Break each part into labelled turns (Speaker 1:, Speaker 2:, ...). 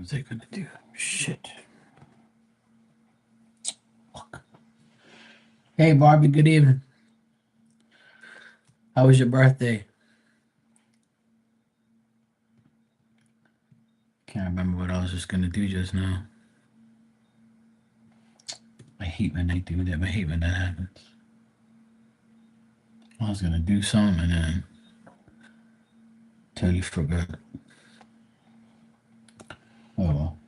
Speaker 1: was I gonna do? Shit. Hey, Barbie. Good evening. How was your birthday? Can't remember what I was just gonna do just now. I hate when they do that. I hate when that happens. I was gonna do something and then totally forgot. Oh well.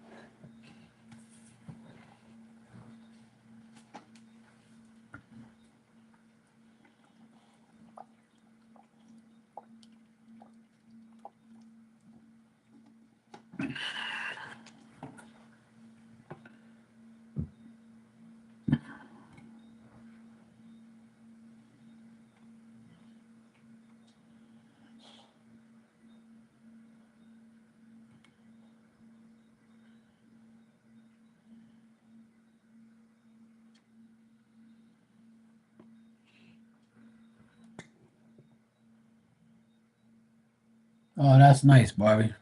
Speaker 1: Oh, that's nice, Barbie.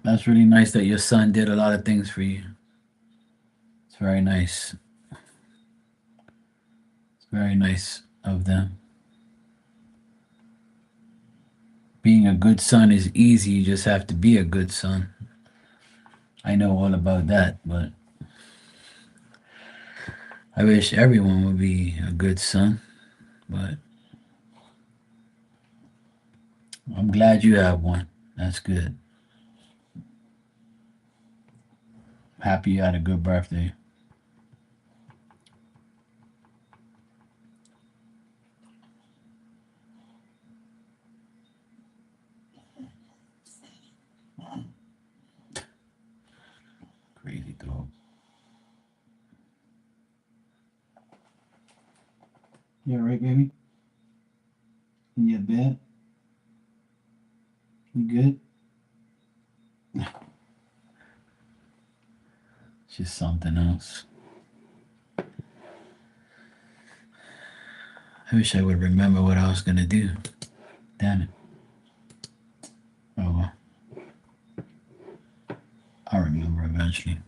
Speaker 1: That's really nice that your son did a lot of things for you. It's very nice. It's very nice of them. Being a good son is easy. You just have to be a good son. I know all about that, but I wish everyone would be a good son. But I'm glad you have one. That's good. Happy you had a good birthday. Crazy dog. You alright, baby? In your bed? You good? It's just something else. I wish I would remember what I was gonna do. Damn it. Oh well. I'll remember eventually.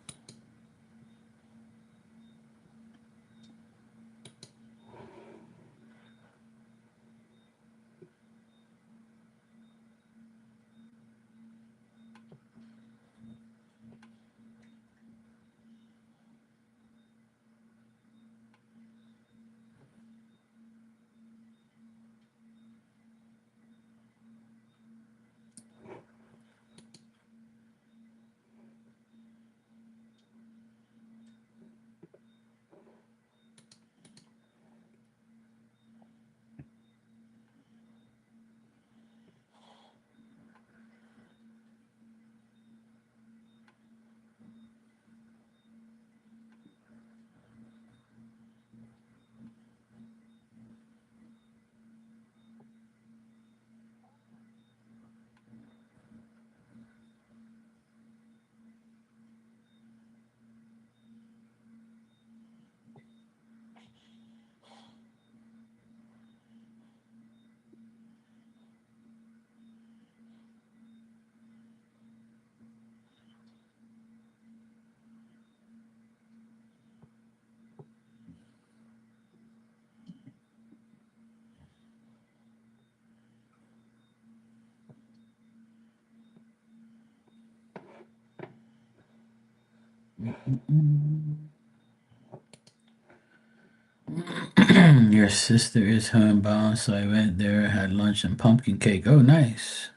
Speaker 1: Your sister is homebound, so I went there, had lunch and pumpkin cake. Oh, nice.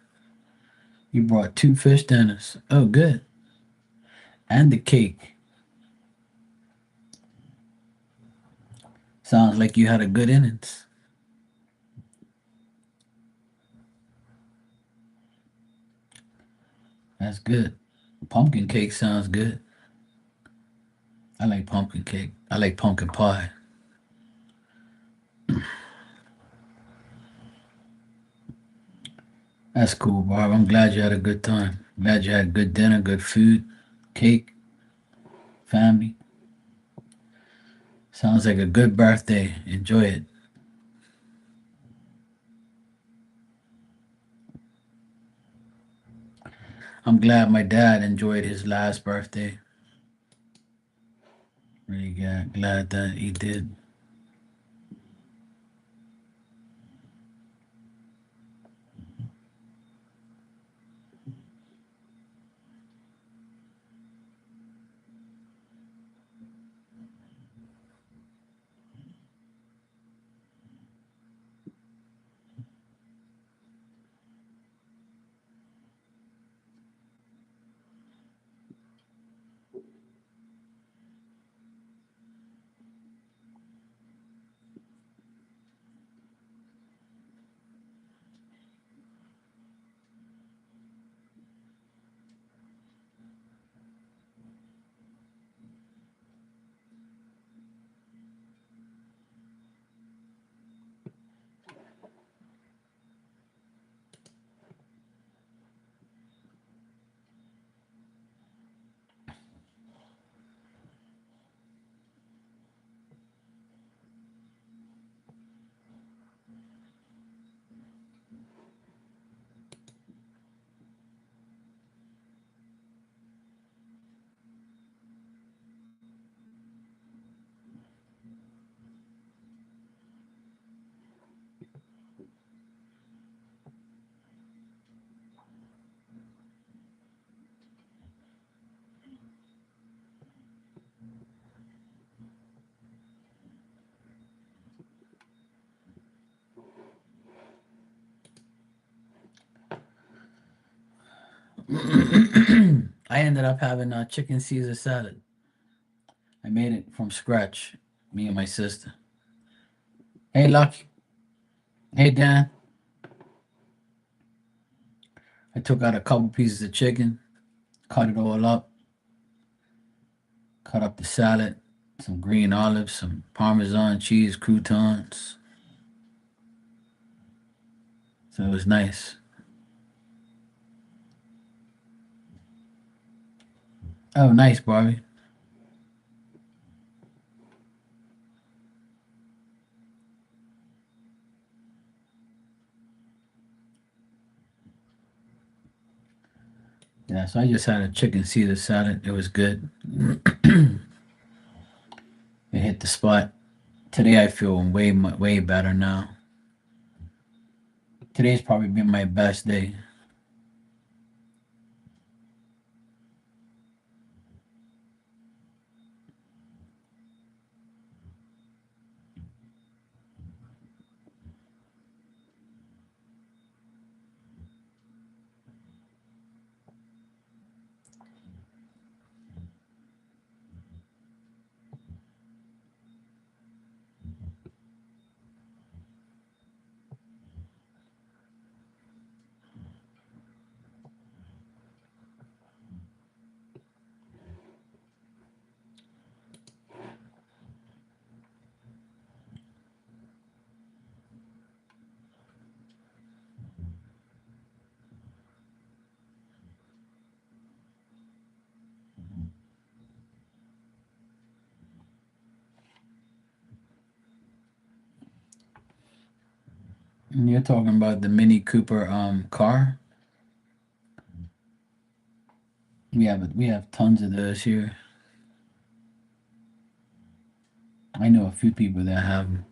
Speaker 1: You brought two fish dinners. Oh, good. And the cake. Sounds like you had a good innings. That's good. Pumpkin cake sounds good. I like pumpkin cake. I like pumpkin pie. That's cool, Barb. I'm glad you had a good time. Glad you had good dinner, good food, cake, family. Sounds like a good birthday. Enjoy it. I'm glad my dad enjoyed his last birthday. Really glad that he did. I ended up having a chicken Caesar salad. I made it from scratch, me and my sister. Hey, Lucky. Hey, Dan. I took out a couple pieces of chicken, cut it all up, cut up the salad, some green olives, some Parmesan cheese, croutons. So it was nice. Oh, nice, Barbie. Yeah, so I just had a chicken Caesar salad. It was good. It hit the spot. Today I feel way better now. Today's probably been my best day. And you're talking about the Mini Cooper car. We have tons of those here. I know a few people that have them.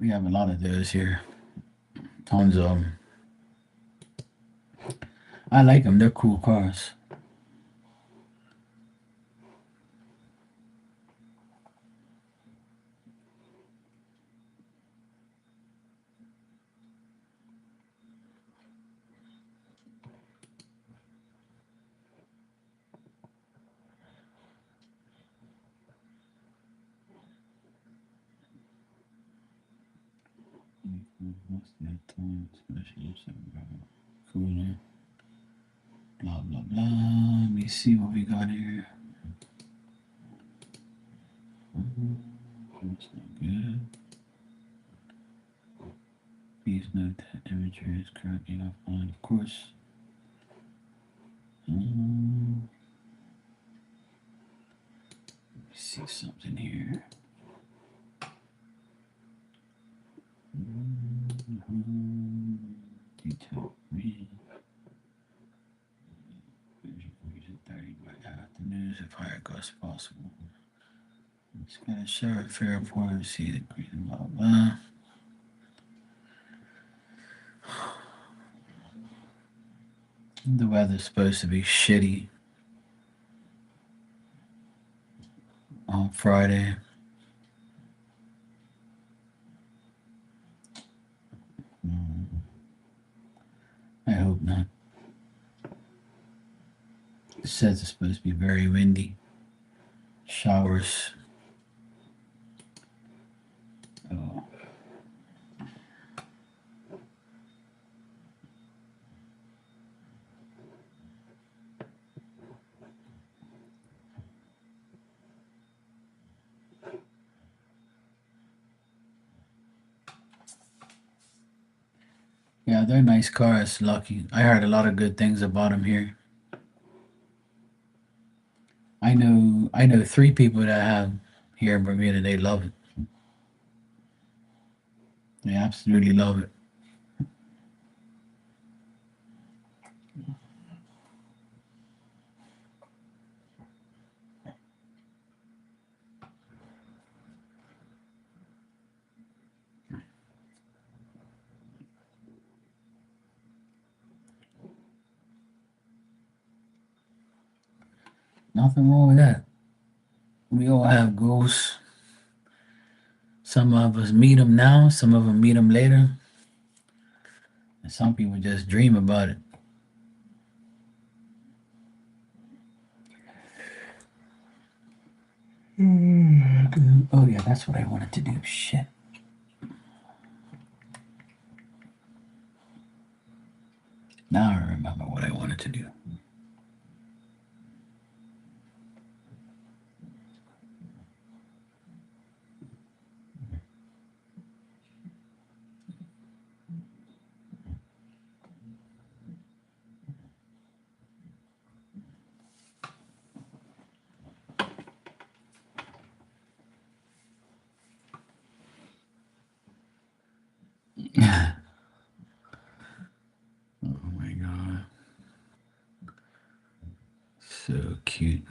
Speaker 1: We have a lot of those here. Tons of them. I like them. They're cool cars. What's that time? Special cooler. Blah, blah, blah. Let me see what we got here. That's not good. Please note that imagery is currently offline, of course. Let me see something here. Detail read. Read 30 by afternoons if higher cost possible. It's gonna show a fair point to see the green blah blah. The weather's supposed to be shitty on Friday. I hope not. It says it's supposed to be very windy. Showers. Oh. Yeah, they're nice cars, Lucky. I heard a lot of good things about them here. I know 3 people that have here in Bermuda. They love it. They absolutely love it. Nothing wrong with that. We all have goals. Some of us meet them now, some of them meet them later, and some people just dream about it. Oh yeah, that's what I wanted to do. Shit. Now I remember what I wanted to do. Oh my god. So cute.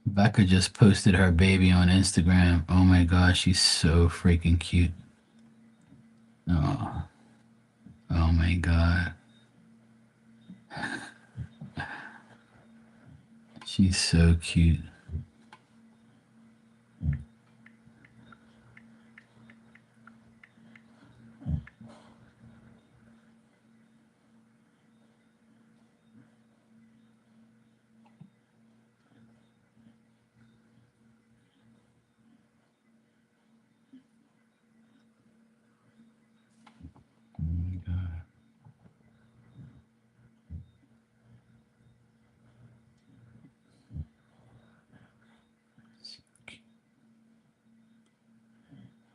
Speaker 1: Becca just posted her baby on Instagram. Oh my gosh, she's so freaking cute. Oh, oh my god. She's so cute. Oh my god.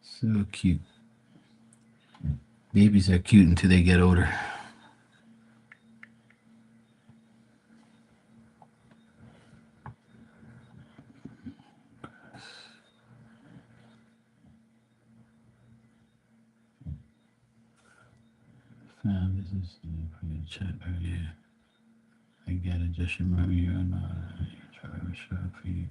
Speaker 1: So cute. Babies are cute until they get older. This is for your chat earlier. I get it. Just remember you're not. Try to show up for you.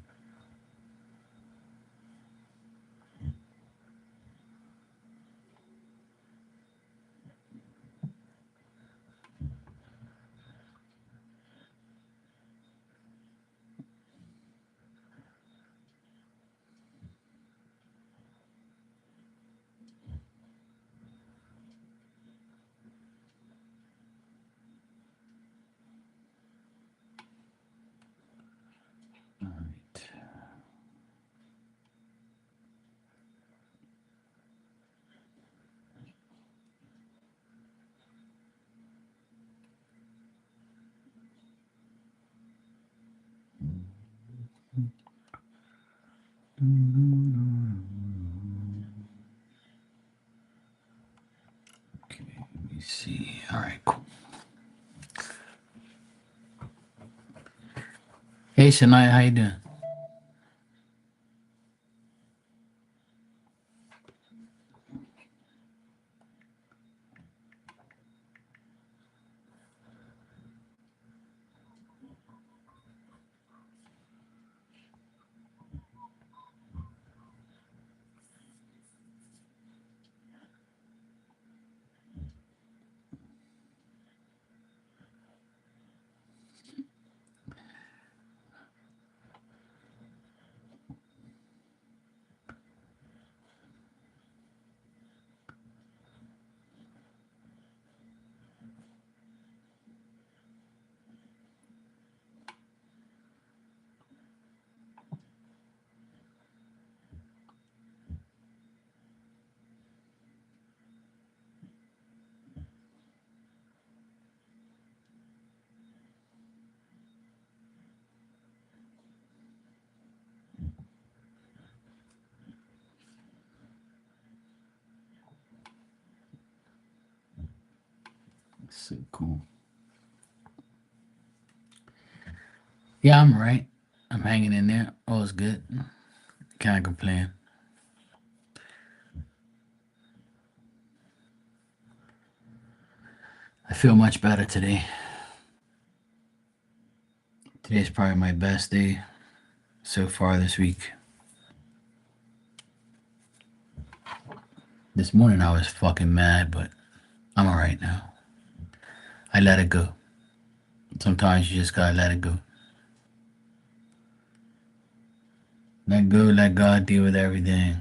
Speaker 1: see. All right, cool. Hey, Shania, how you doing? So cool. Yeah, I'm right. I'm hanging in there. All's good. Can't complain. I feel much better today. Today's probably my best day so far this week. This morning I was fucking mad, but I'm alright now. I let it go. Sometimes you just gotta let it go. Let go, let God deal with everything.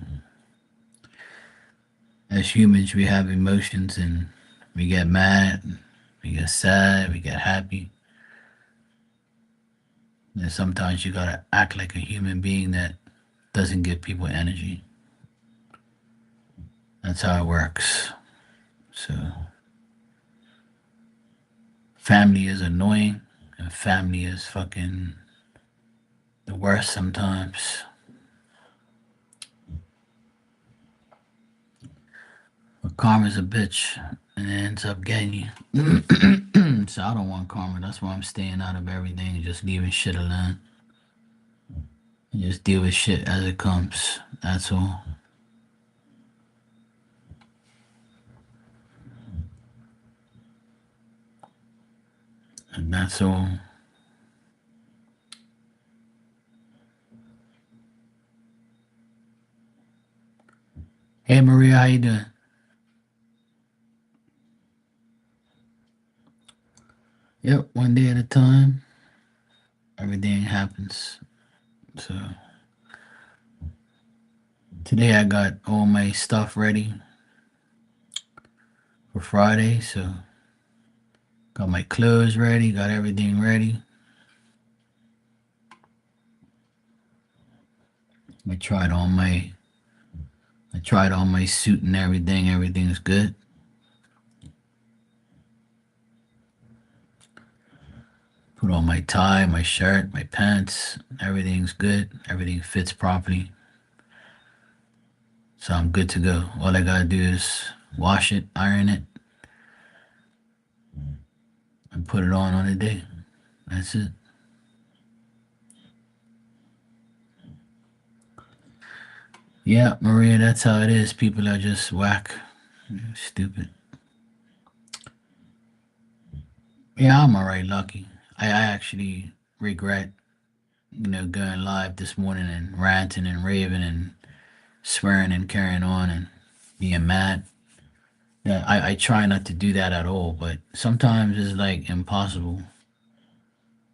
Speaker 1: As humans, we have emotions and we get mad, we get sad, we get happy. And sometimes you gotta act like a human being that doesn't give people energy. That's how it works. So, family is annoying, and family is fucking the worst sometimes. But karma's a bitch, and it ends up getting you. So I don't want karma. That's why I'm staying out of everything and just leaving shit alone. And just deal with shit as it comes. That's all. And that's all. Hey Maria, how you doing? Yep, one day at a time. Everything happens. So today I got all my stuff ready for Friday. So got my clothes ready, got everything ready. I tried on my I tried on my suit and everything. Everything's good. Put on my tie, my shirt, my pants. Everything's good. Everything fits properly. So I'm good to go. All I gotta do is wash it, iron it, and put it on the day. That's it. Yeah, Maria, that's how it is. People are just whack. Stupid. Yeah, I'm alright, lucky. I actually regret, going live this morning and ranting and raving and swearing and carrying on and being mad. Yeah, I try not to do that at all, but sometimes it's like impossible.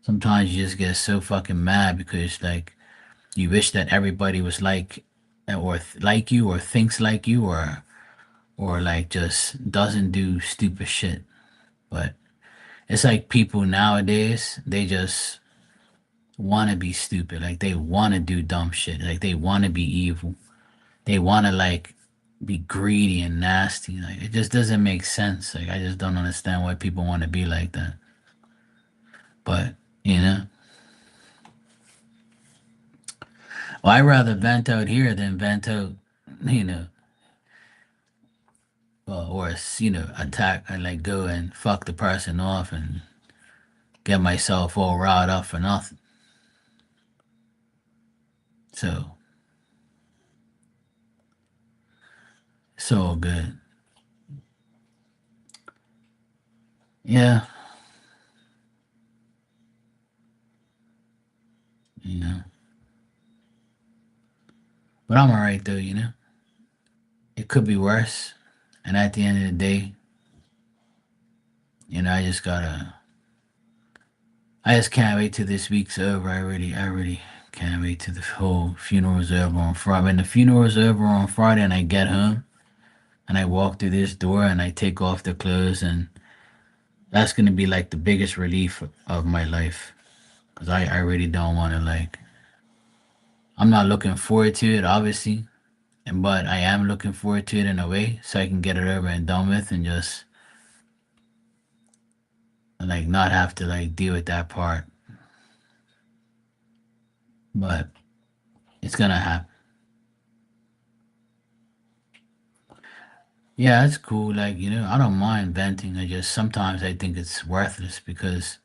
Speaker 1: Sometimes you just get so fucking mad because like you wish that everybody was like or like you or thinks like you or like just doesn't do stupid shit. But it's like people nowadays, they just want to be stupid. Like they want to do dumb shit. Like they want to be evil. They want to like be greedy and nasty. Like it just doesn't make sense. Like I just don't understand why people want to be like that. But you know, well, I rather vent out here than vent out, you know, or attack and like go and fuck the person off and get myself all riled up for nothing. So it's all good. Yeah, you know. But I'm alright though, you know. It could be worse. And at the end of the day, I just can't wait till this week's over. I really can't wait till the whole funeral's over on Friday. When the funeral's over on Friday and I get home and I walk through this door and I take off the clothes, and that's gonna be like the biggest relief of my life. Cause I really don't want to like. I'm not looking forward to it, obviously, but I am looking forward to it in a way, so I can get it over and done with, and just like not have to like deal with that part. But it's gonna happen. Yeah, it's cool. Like, I don't mind venting. I just sometimes I think it's worthless because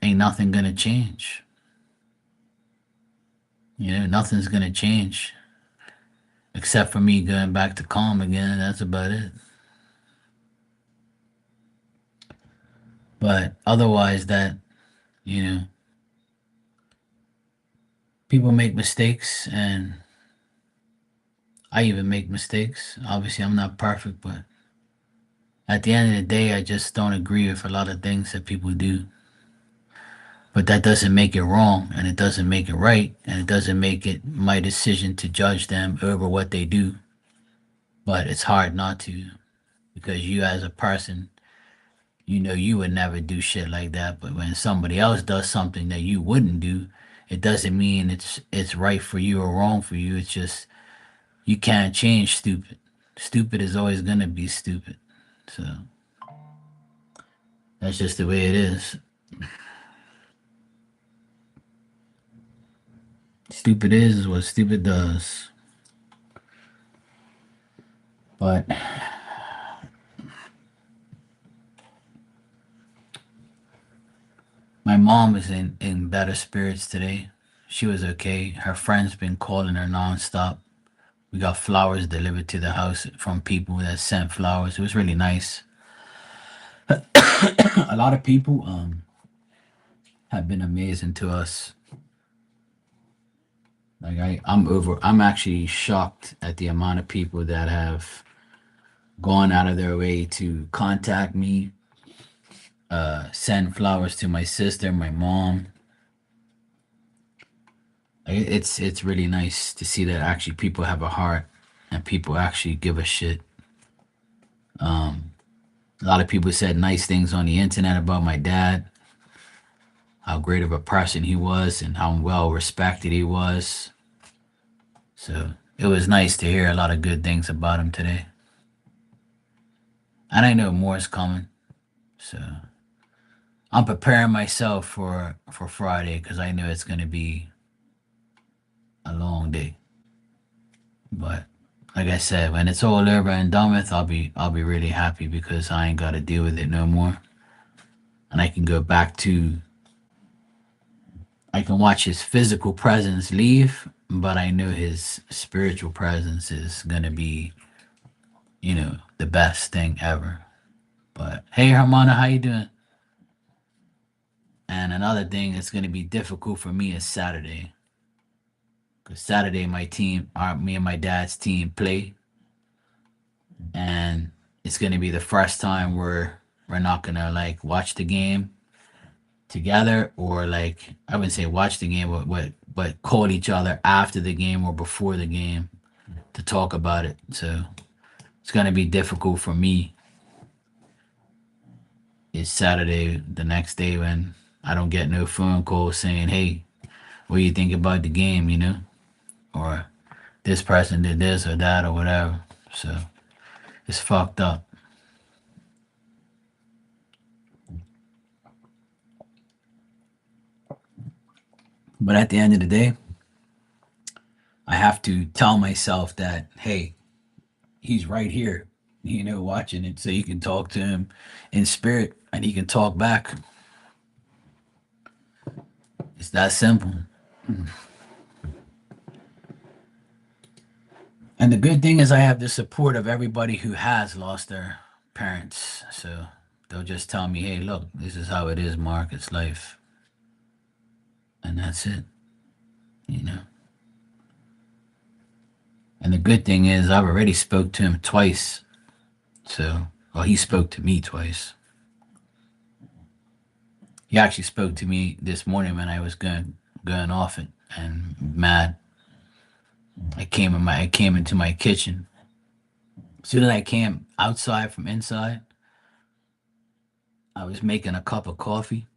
Speaker 1: ain't nothing gonna change. Nothing's gonna change except for me going back to calm again, and that's about it. But otherwise, you know, people make mistakes, and I even make mistakes. Obviously, I'm not perfect, but at the end of the day, I just don't agree with a lot of things that people do. But that doesn't make it wrong, and it doesn't make it right, and it doesn't make it my decision to judge them over what they do. But it's hard not to, because you as a person, you would never do shit like that. But when somebody else does something that you wouldn't do, it doesn't mean it's right for you or wrong for you. It's just you can't change stupid. Stupid is always gonna be stupid. So that's just the way it is. Stupid is what stupid does. But my mom is in better spirits today. She was okay. Her friends been calling her nonstop. We got flowers delivered to the house from people that sent flowers. It was really nice. A lot of people have been amazing to us. Like I'm actually shocked at the amount of people that have gone out of their way to contact me, send flowers to my sister, my mom. It's really nice to see that actually people have a heart and people actually give a shit. Um, a lot of people said nice things on the internet about my dad, how great of a person he was, and how well respected he was. So it was nice to hear a lot of good things about him today. And I know more is coming. So I'm preparing myself for Friday because I know it's gonna be a long day. But like I said, when it's all over and done with, I'll be really happy because I ain't gotta deal with it no more. And I can go back to I can watch his physical presence leave, but I know his spiritual presence is gonna be, the best thing ever. But hey, Hermana, how you doing? And another thing that's gonna be difficult for me is Saturday, because Saturday me and my dad's team play, and it's gonna be the first time we're not gonna like watch the game together, or like I wouldn't say watch the game, but call each other after the game or before the game to talk about it. So it's gonna be difficult for me. It's Saturday the next day when I don't get no phone call saying, "Hey, what do you think about the game?" Or this person did this or that or whatever. So it's fucked up. But at the end of the day, I have to tell myself that, hey, he's right here. watching it so you can talk to him in spirit and he can talk back. It's that simple. And the good thing is, I have the support of everybody who has lost their parents. So they'll just tell me, hey, look, this is how it is, Mark. It's life. And that's it, you know. And the good thing is, I've already spoke to him twice. So, well, he spoke to me twice. He actually spoke to me this morning when I was going off it and mad. I came into my kitchen. As soon as I came outside from inside, I was making a cup of coffee,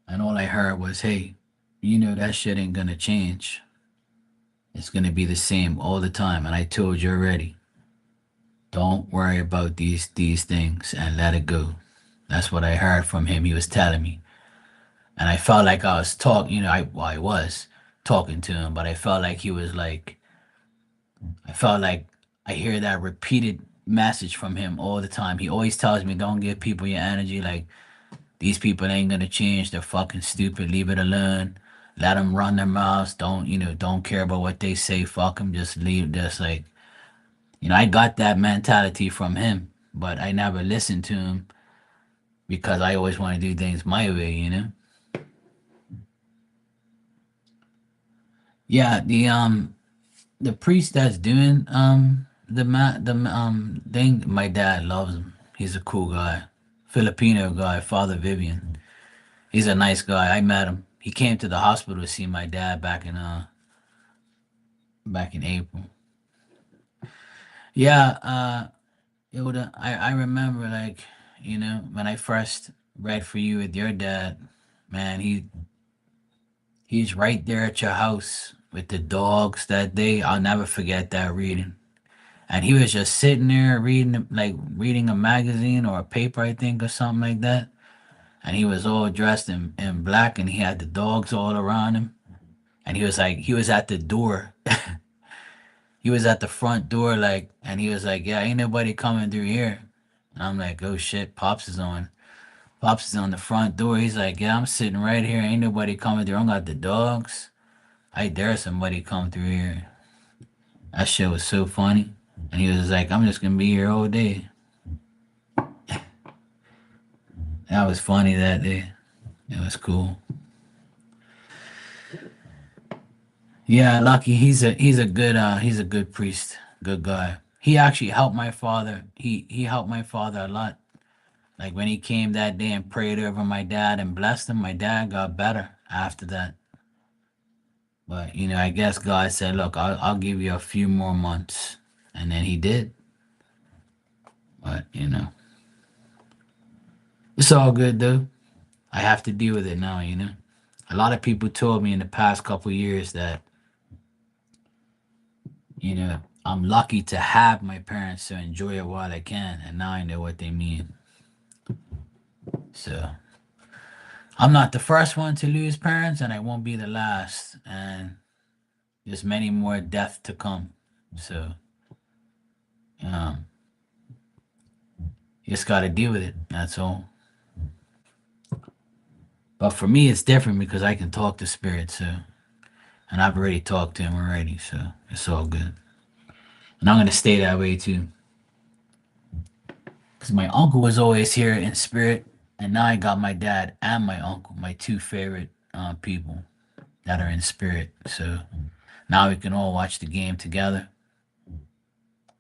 Speaker 1: and all I heard was, "Hey, that shit ain't gonna change. It's gonna be the same all the time." And I told you already. Don't worry about these things and let it go. That's what I heard from him. He was telling me, and I felt like I was talking. I was talking to him, but I felt like he was like, I felt like I hear that repeated message from him all the time. He always tells me, "Don't give people your energy. Like these people ain't gonna change. They're fucking stupid. Leave it alone. Let them run their mouths. Don't care about what they say. Fuck them. Just leave." Just like I got that mentality from him, but I never listened to him because I always want to do things my way. Yeah, the priest that's doing the thing, my dad loves him. He's a cool guy. Filipino guy, Father Vivian. He's a nice guy. I met him. He came to the hospital to see my dad back in April. Yeah, it would I remember, like, when I first read for you with your dad, man, he's right there at your house with the dogs that day. I'll never forget that reading. And he was just sitting there reading, like reading a magazine or a paper, I think, or something like that. And he was all dressed in black, and he had the dogs all around him. And he was at the door. He was at the front door, like, and he was like, "Yeah, ain't nobody coming through here." And I'm like, "Oh shit, Pops is on." Pops is on the front door. He's like, "Yeah, I'm sitting right here. Ain't nobody coming through. I got the dogs. I dare somebody come through here." That shit was so funny. And he was like, "I'm just gonna be here all day." That was funny that day. It was cool. Yeah, Lucky. He's a good priest, good guy. He actually helped my father. He helped my father a lot. Like when he came that day and prayed over my dad and blessed him, my dad got better after that. But I guess God said, "Look, I'll give you a few more months," and then He did. But it's all good though. I have to deal with it now. A lot of people told me in the past couple years that I'm lucky to have my parents to enjoy it while I can, and now I know what they mean. So I'm not the first one to lose parents, and I won't be the last. And there's many more deaths to come. So um, you just got to deal with it. That's all. But for me, it's different because I can talk to spirit. So, and I've already talked to him already. So it's all good. And I'm gonna stay that way too. Because my uncle was always here in spirit, and now I got my dad and my uncle, my two favorite people that are in spirit. So now we can all watch the game together,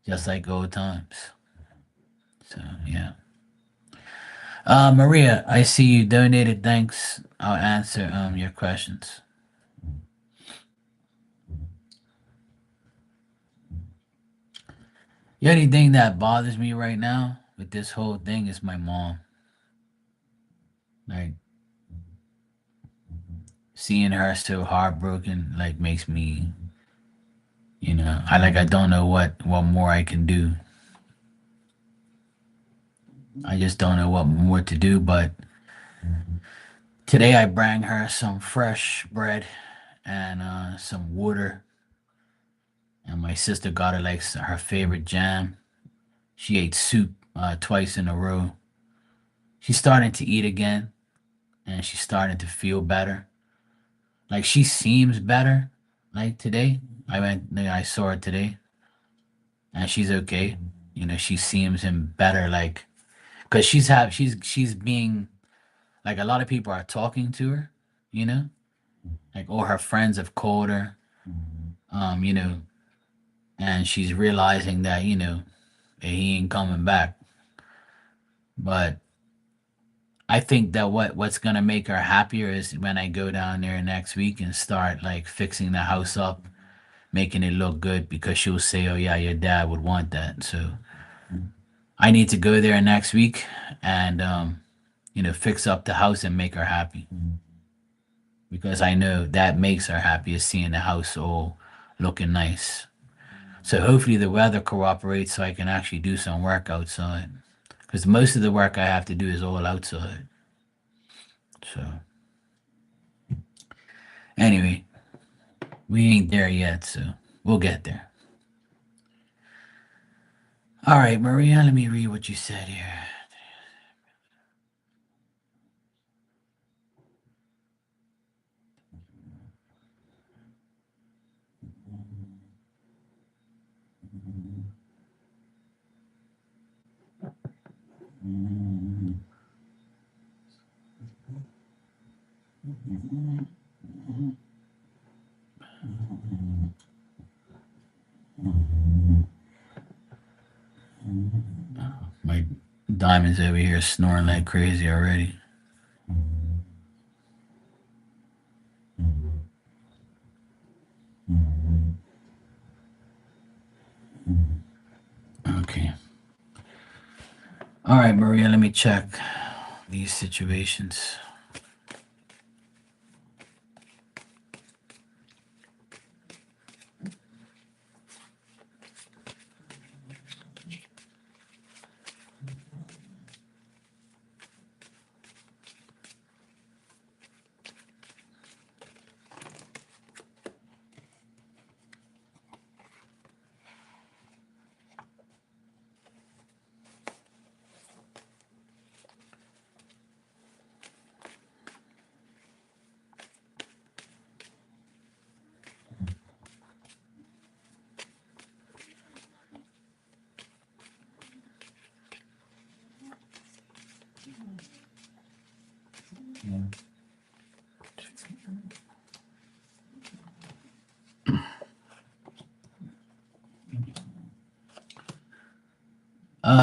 Speaker 1: just like old times. So yeah. Maria, I see you donated. Thanks. I'll answer your questions. The only thing that bothers me right now with this whole thing is my mom. Like seeing her so heartbroken, like makes me, I don't know what more I can do. I just don't know what more to do. But today I bring her some fresh bread and some water, and my sister got her like her favorite jam. She ate soup twice in a row. She's starting to eat again, and she's starting to feel better. Like she seems better. Like today, I saw her today, and she's okay. You know, she seems him better. Like, cause she's being like a lot of people are talking to her. You know, like all her friends have called her. You know, and she's realizing that that he ain't coming back. But I think that what's gonna make her happier is when I go down there next week and start like fixing the house up, making it look good because she'll say, "Oh yeah, your dad would want that." So I need to go there next week and fix up the house and make her happy because I know that makes her happy is seeing the house all looking nice. So hopefully the weather cooperates so I can actually do some work outside because most of the work I have to do is all outside. So anyway, we ain't there yet, so we'll get there. All right, Maria, let me read what you said here. My diamond's over here snoring like crazy already. Okay. All right, Maria, let me check these situations.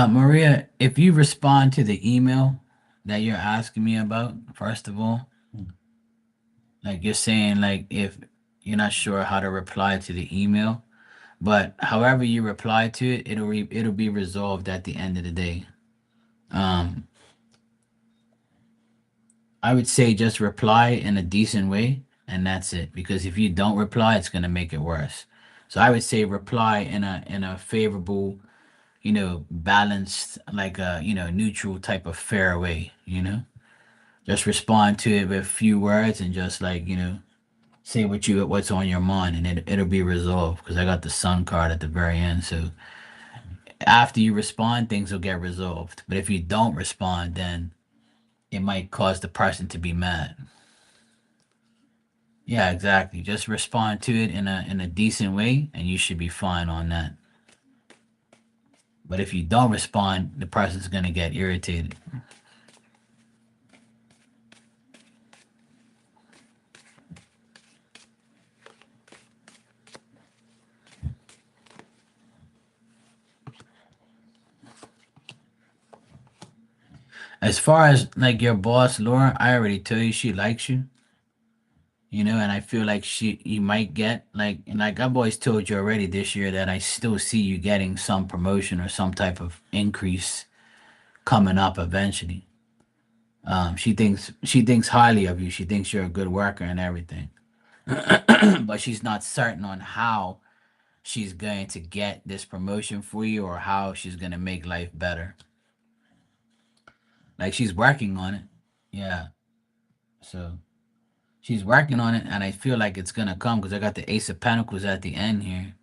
Speaker 1: Maria, if you respond to the email that you're asking me about, first of all, like you're saying, like if you're not sure how to reply to the email, but however you reply to it, it'll be resolved at the end of the day. Um, I would say just reply in a decent way, and that's it. Because if you don't reply, it's gonna make it worse. So I would say reply in a favorable, balanced, like a neutral type of fair way. Just respond to it with few words and just like say what's on your mind, and it'll be resolved. Because I got the sun card at the very end, so after you respond, things will get resolved. But if you don't respond, then it might cause the person to be mad. Yeah, exactly. Just respond to it in a decent way, and you should be fine on that. But if you don't respond, the person's gonna get irritated. As far as like your boss, Laura, I already told you she likes you. And I feel like you might get and like I've always told you already this year that I still see you getting some promotion or some type of increase coming up eventually. She thinks highly of you. She thinks you're a good worker and everything. But she's not certain on how she's going to get this promotion for you or how she's going to make life better. Like she's working on it. Yeah. So she's working on it and I feel like it's going to come because I got the Ace of Pentacles at the end here.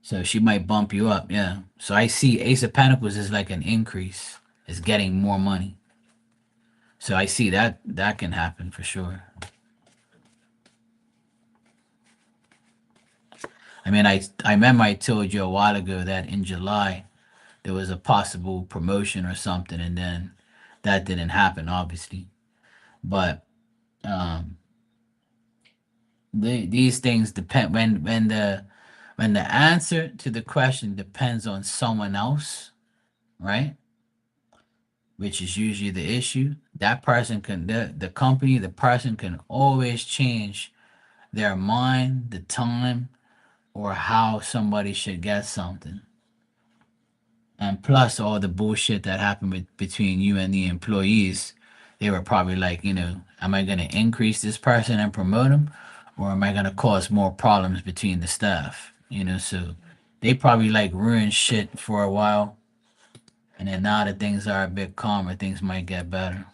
Speaker 1: So she might bump you up, yeah. So I see Ace of Pentacles is like an increase. It's getting more money. So I see that can happen for sure. I mean, I remember I told you a while ago that in July there was a possible promotion or something, and then that didn't happen, obviously. But um, these things depend when the answer to the question depends on someone else, right? Which is usually the issue. That person can the company, the person can always change their mind, the time, or how somebody should get something. And plus all the bullshit that happened between you and the employees, they were probably like, am I going to increase this person and promote him, or am I going to cause more problems between the staff? So they probably like ruined shit for a while, and then now that things are a bit calmer, things might get better.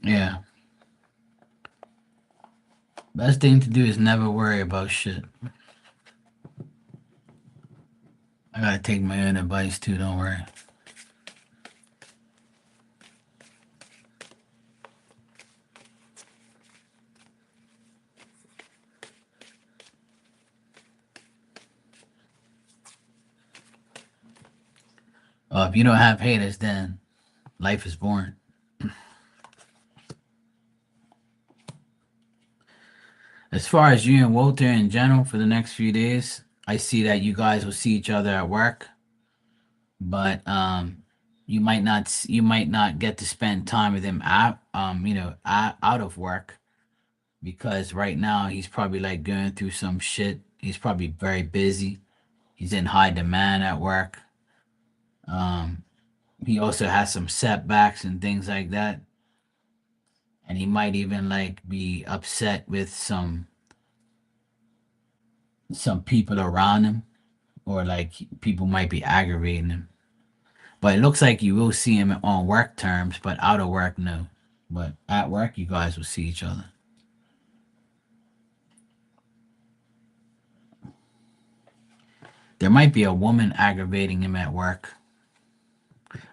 Speaker 1: Yeah, best thing to do is never worry about shit. I gotta take my own advice too. Don't worry. If you don't have haters, then life is boring. As far as you and Walter in general for the next few days, I see that you guys will see each other at work, but you might not get to spend time with him out of work because right now he's probably like going through some shit. He's probably very busy. He's in high demand at work. Um, he also has some setbacks and things like that, and he might even like be upset with some people around him, or like people might be aggravating him. But it looks like you will see him on work terms, but out of work, no. But at work, you guys will see each other. There might be a woman aggravating him at work.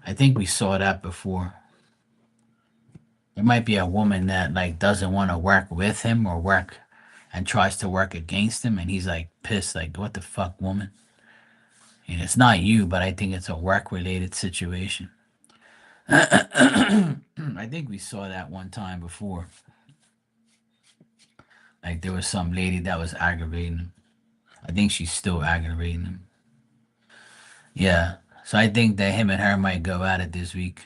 Speaker 1: I think we saw that before. There might be a woman that like doesn't want to work with him or work and tries to work against him, and he's like pissed, like, what the fuck, woman? And it's not you, but I think it's a work related situation. I think we saw that one time before. Like there was some lady that was aggravating him. I think she's still aggravating him. Yeah. So I think that him and her might go at it this week.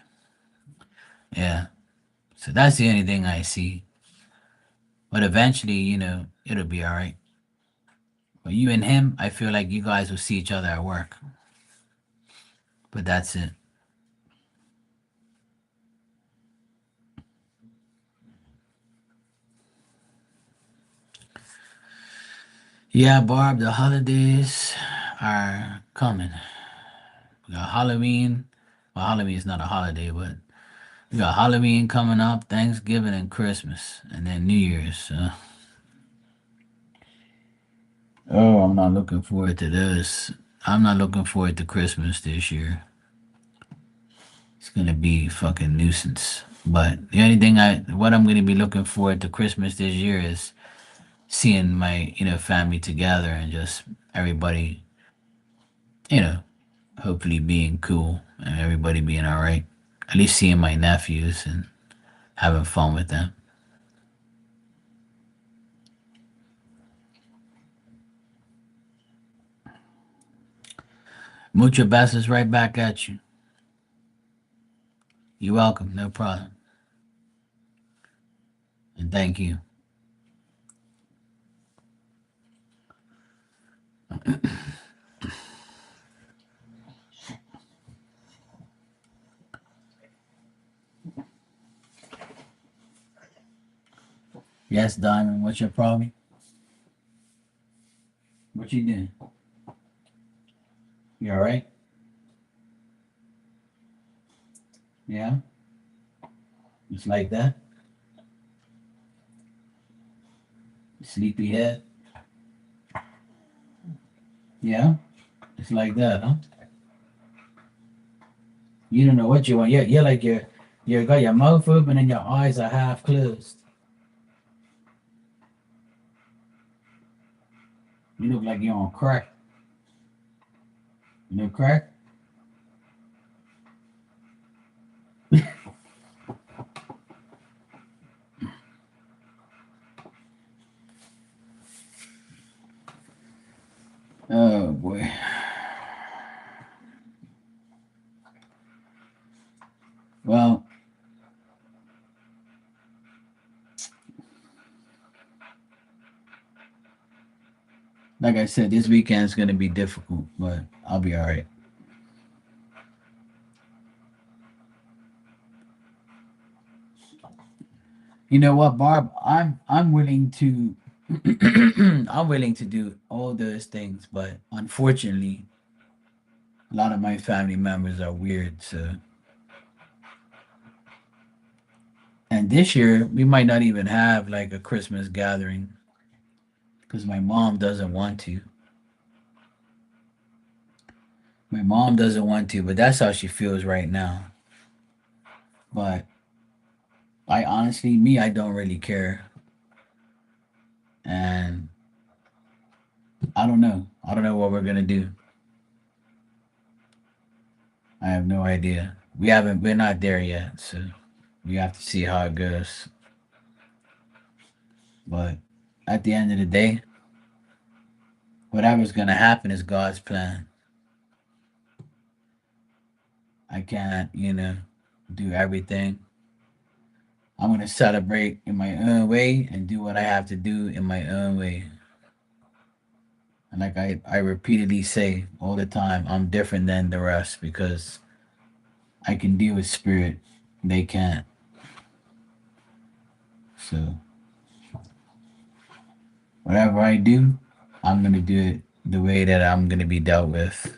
Speaker 1: Yeah. So that's the only thing I see. But eventually, it'll be all right. But you and him, I feel like you guys will see each other at work. But that's it. Yeah, Barb, the holidays are coming. We got Halloween. Well, Halloween is not a holiday, but we got Halloween coming up, Thanksgiving, and Christmas, and then New Year's. Oh, I'm not looking forward to this. I'm not looking forward to Christmas this year. It's gonna be fucking nuisance. But the only thing what I'm gonna be looking forward to Christmas this year is seeing my, family together and just everybody, you know, hopefully being cool and everybody being all right. At least seeing my nephews and having fun with them. Mucho besos right back at you. You're welcome. No problem. And thank you. Yes, Diamond. What's your problem? What you doing? You all right? Yeah. It's like that. Sleepyhead. Yeah. It's like that, huh? You don't know what you want. You're like you got your mouth open and your eyes are half closed. You look like you're on crack. You know crack? Oh boy. Well, like I said, this weekend's gonna be difficult, but I'll be all right. You know what, Barb? I'm willing to I'm willing to do all those things, but unfortunately, a lot of my family members are weird. So, and this year we might not even have like a Christmas gathering because my mom doesn't want to. My mom doesn't want to, but that's how she feels right now. But I honestly, me, I don't really care, and I don't know. I don't know what we're gonna do. I have no idea. We haven't. We're not there yet, so we have to see how it goes. But at the end of the day, whatever's gonna happen is God's plan. I can't, do everything. I'm gonna celebrate in my own way and do what I have to do in my own way. And like I repeatedly say all the time, I'm different than the rest because I can deal with spirit. They can't. So whatever I do, I'm gonna do it the way that I'm gonna be dealt with.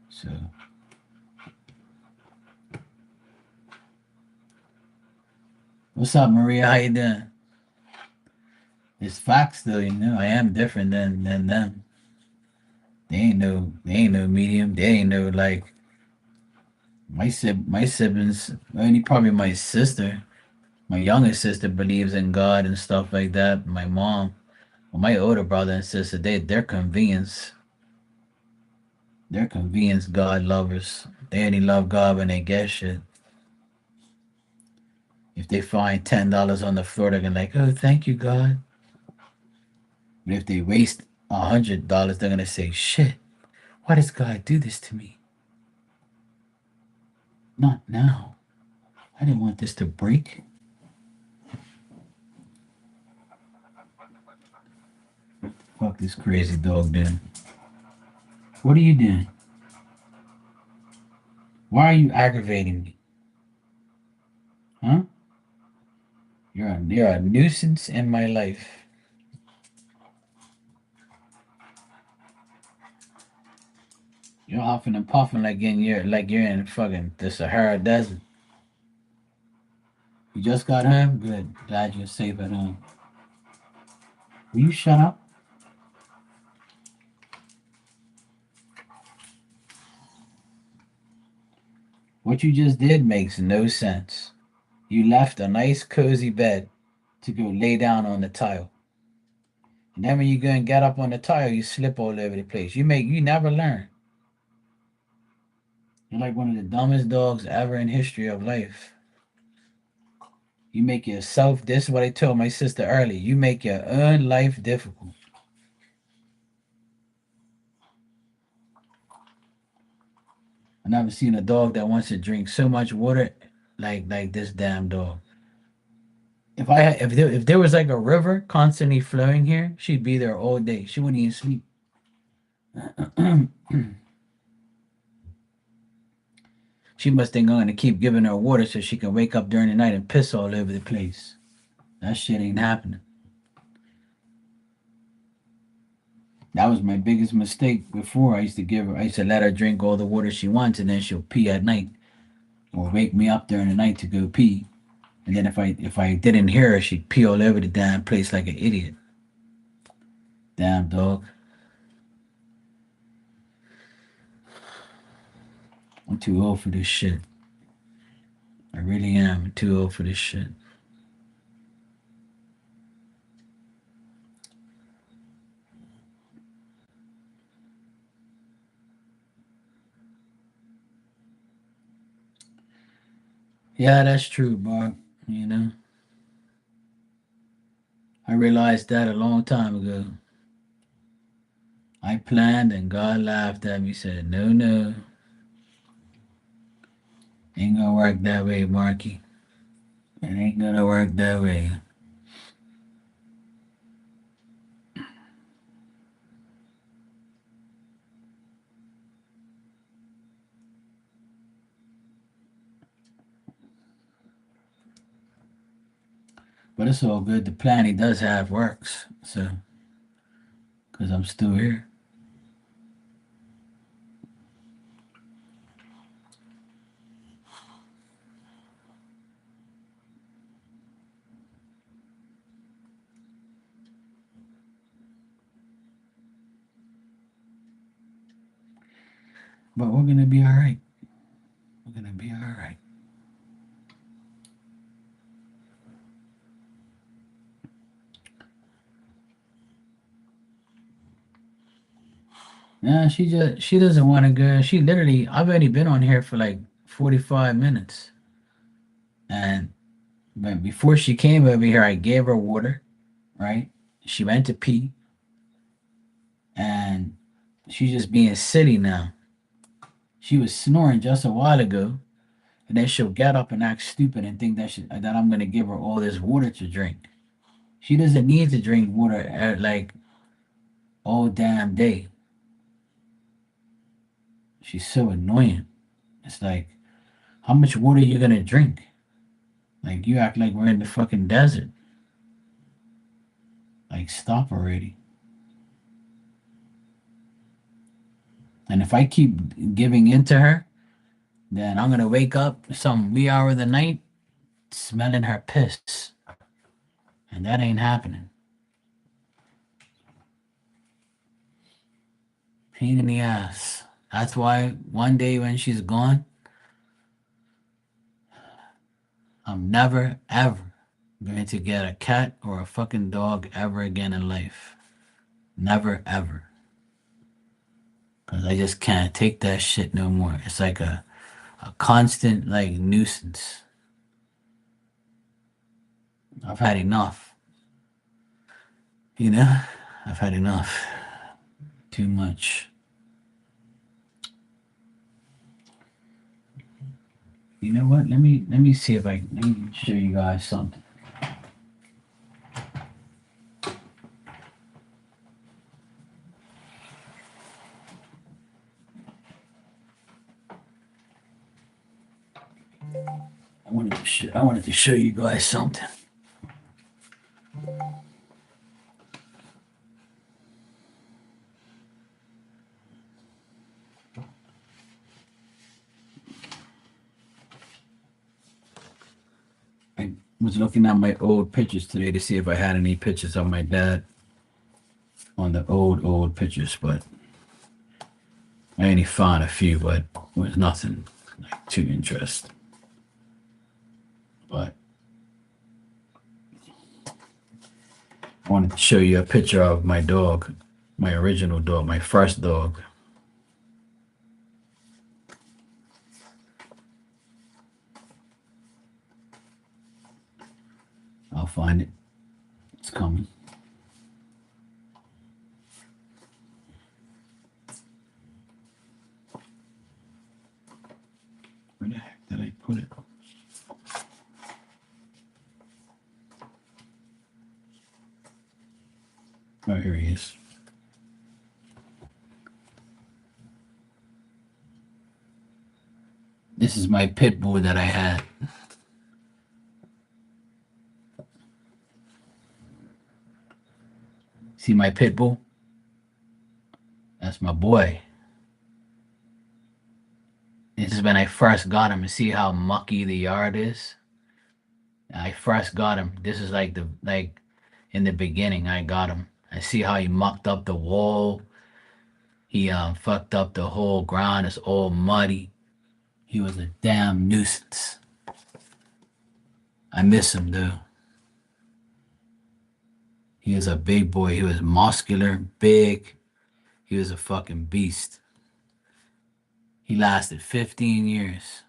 Speaker 1: So what's up, Maria? How you doing? It's facts though, I am different than them. They ain't no medium. They ain't no like my siblings. Only probably my sister. My youngest sister believes in God and stuff like that. My mom, well, my older brother and sister, they're convenience. They're convenience God lovers. They only love God when they get shit. If they find $10 on the floor, they're gonna like, oh, thank you, God. But if they waste $100, they're gonna say, shit, why does God do this to me? Not now. I didn't want this to break. Fuck this crazy dog then. What are you doing? Why are you aggravating me? Huh? You're a nuisance in my life. You're huffing and puffing like you're in fucking the Sahara Desert. You just got home? Good. Glad you're safe at home. Will you shut up? What you just did makes no sense. You left a nice cozy bed to go lay down on the tile. And then when you go and get up on the tile, you slip all over the place. You never learn. You're like one of the dumbest dogs ever in history of life. You make yourself, this is what I told my sister earlier. You make your own life difficult. I never seen a dog that wants to drink so much water like this damn dog. if there was like a river constantly flowing here, she'd be there all day. She wouldn't even sleep. She must think I'm gonna keep giving her water so she can wake up during the night and piss all over the place. That shit ain't happening. That was my biggest mistake before. I used to let her drink all the water she wants, and then she'll pee at night or wake me up during the night to go pee. And then if I didn't hear her, she'd pee all over the damn place like an idiot. Damn dog. I'm too old for this shit. I really am. I'm too old for this shit. Yeah, that's true, Bob. You know, I realized that a long time ago. I planned and God laughed at me, said, no, no, ain't gonna work that way, Marky. It ain't gonna work that way. But it's all good. The plan he does have works. So, because I'm still here. But we're gonna be all right. We're gonna be all right. Nah, she doesn't want to go. She literally, I've already been on here for like 45 minutes. And but before she came over here, I gave her water, right? She went to pee and she's just being silly now. She was snoring just a while ago, and then she'll get up and act stupid and think that I'm gonna give her all this water to drink. She doesn't need to drink water like all damn day. She's so annoying. It's like, how much water you gonna drink? Like you act like we're in the fucking desert. Like stop already. And if I keep giving in to her, then I'm gonna wake up some wee hour of the night smelling her piss. And that ain't happening. Pain in the ass. That's why one day when she's gone, I'm never ever going to get a cat or a fucking dog ever again in life. Never ever. Cause I just can't take that shit no more. It's like a constant like nuisance. I've had enough. You know? I've had enough. Too much. You know what? Let me see if let me show you guys something. I wanted to show you guys something. I was looking at my old pictures today to see if I had any pictures of my dad on the old pictures, but I only found a few, but it was nothing like too interesting. But I wanted to show you a picture of my dog, my original dog, my first dog. I'll find it. It's coming. Where the heck did I put it? here he is. This is my pit bull that I had. See my pit bull? That's my boy. This is when I first got him. And see how mucky the yard is? I first got him. This is like in the beginning. I got him. I see how he mucked up the wall. He fucked up the whole ground. It's all muddy. He was a damn nuisance. I miss him though. He was a big boy. He was muscular, big. He was a fucking beast. He lasted 15 years.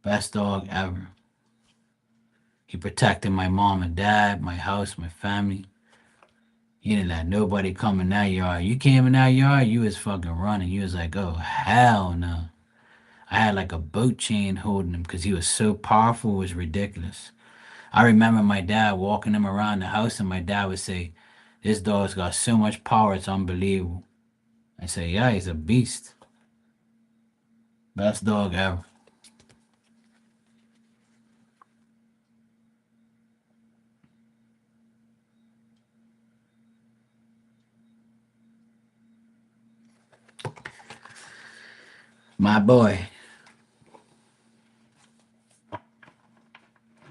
Speaker 1: Best dog ever. He protected my mom and dad, my house, my family. He didn't let nobody come in that yard. You came in that yard, you was fucking running. You was like, oh, hell no. I had like a boat chain holding him because he was so powerful, it was ridiculous. I remember my dad walking him around the house, and my dad would say, this dog's got so much power, it's unbelievable. I say, yeah, he's a beast. Best dog ever. My boy.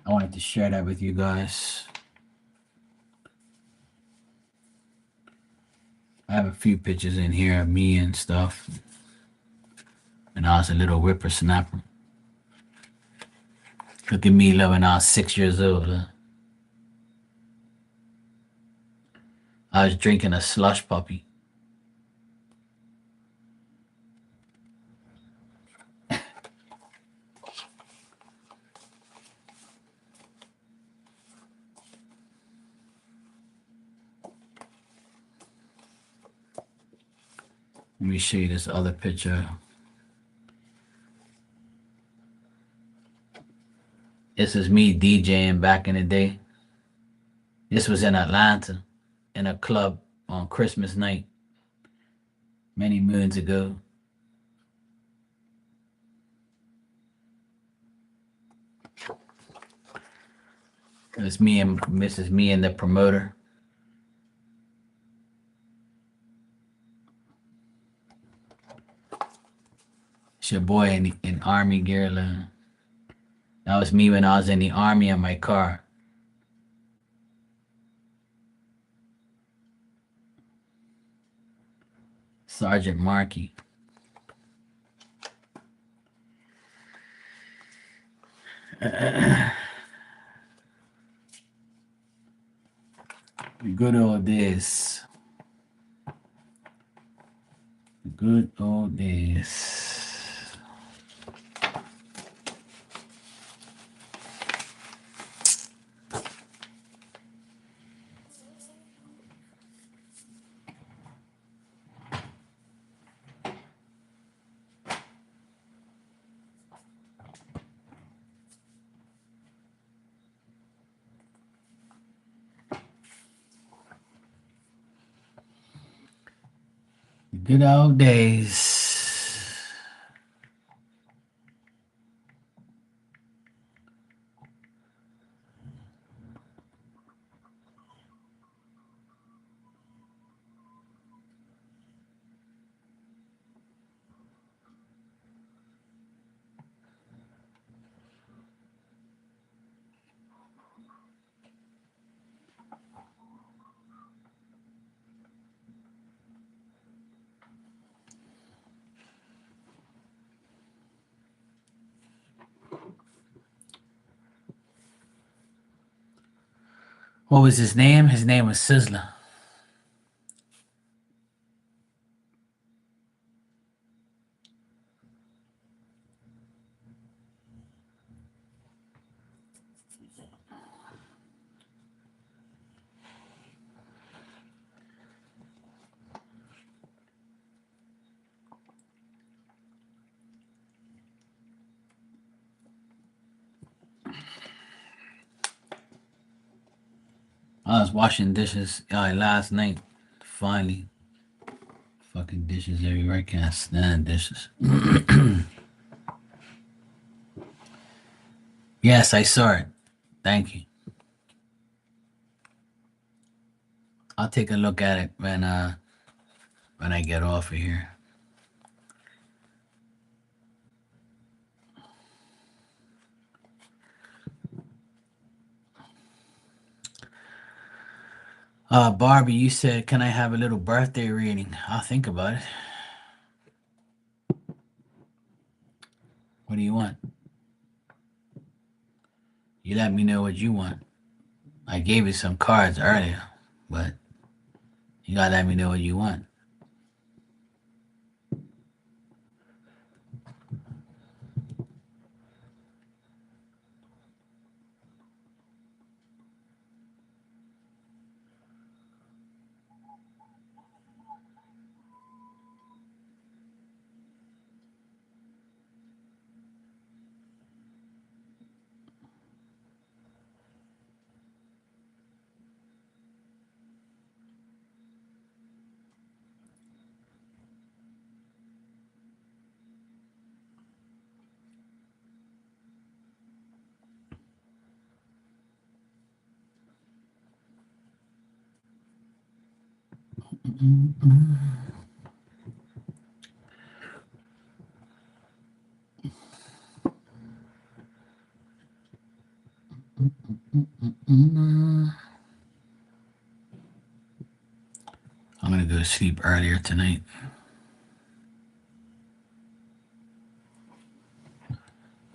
Speaker 1: I wanted to share that with you guys. I have a few pictures in here of me and stuff. And I was a little whippersnapper. Look at me when I was 6 years old. I was drinking a slush puppy. Let me show you this other picture. This is me DJing back in the day. This was in Atlanta, in a club on Christmas night, many moons ago. It was me and the promoter. It's your boy in Army gear. That was me when I was in the Army in my car. Sergeant Markey. The good old days. The good old days. The good old days. What was his name? His name was Sizzler. I was washing dishes last night. Finally. Fucking dishes everywhere. I can't stand dishes. Yes, I saw it. Thank you. I'll take a look at it when I get off of here. Barbie, you said, can I have a little birthday reading? I'll think about it. What do you want? You let me know what you want. I gave you some cards earlier, but you gotta let me know what you want. I'm gonna go to sleep earlier tonight.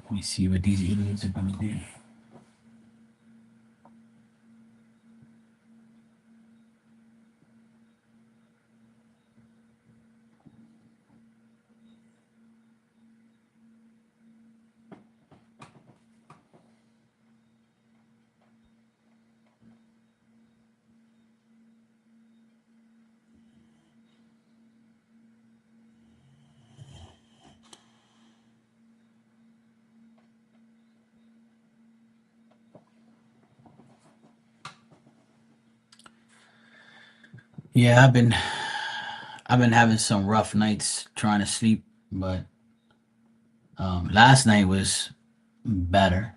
Speaker 1: Let me see what these idiots are gonna do. Yeah, I've been having some rough nights trying to sleep, but last night was better.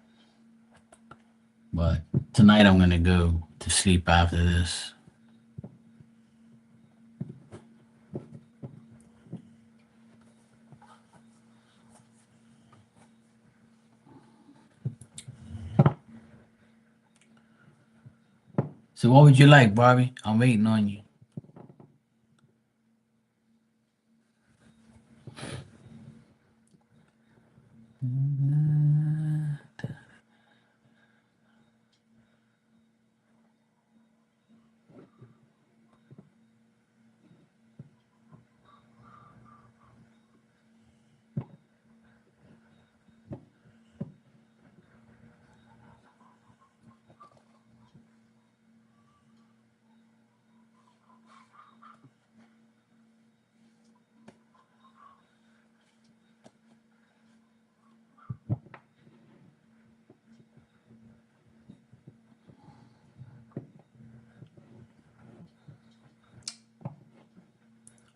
Speaker 1: But tonight I'm gonna go to sleep after this. So what would you like, Barbie? I'm waiting on you.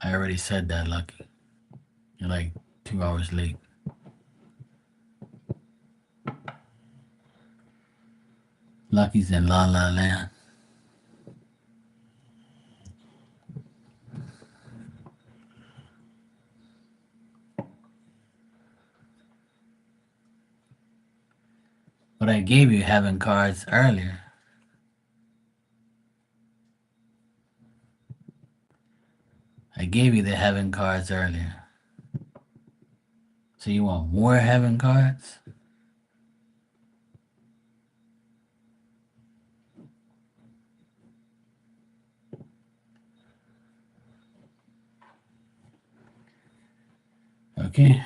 Speaker 1: I already said that, Lucky. You're like 2 hours late. Lucky's in La La Land. But I gave you heaven cards earlier. I gave you the heaven cards earlier. So you want more heaven cards? Okay.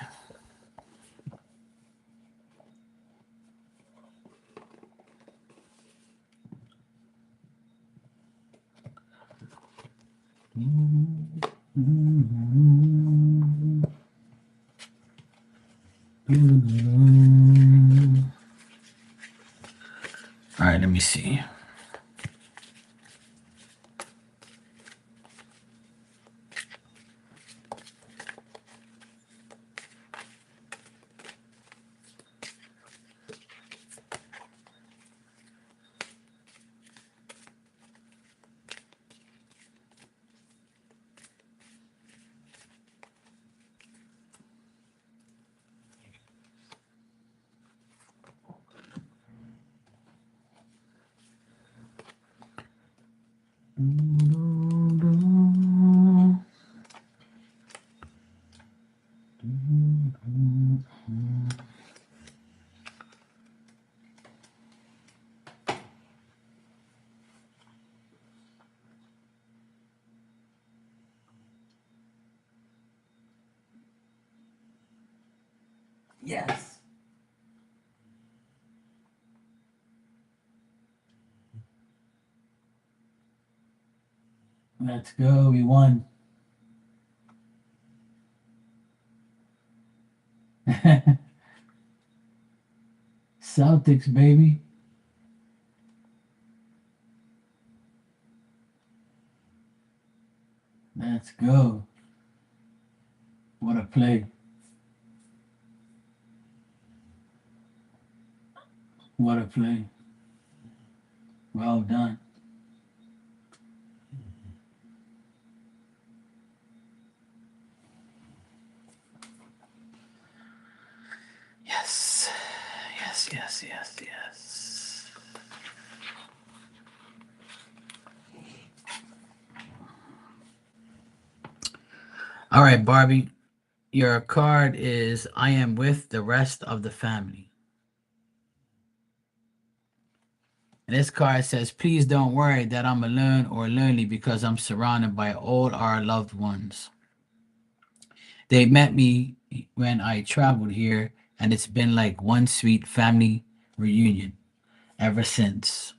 Speaker 1: All right, let me see. Yes. Let's go. We won. Celtics, baby. Let's go. What a play. What a play. Well done. Yes. Yes, yes, yes, yes. All right, Barbie. Your card is I am with the rest of the family. And this card says, please don't worry that I'm alone or lonely because I'm surrounded by all our loved ones. They met me when I traveled here, and it's been like one sweet family reunion ever since.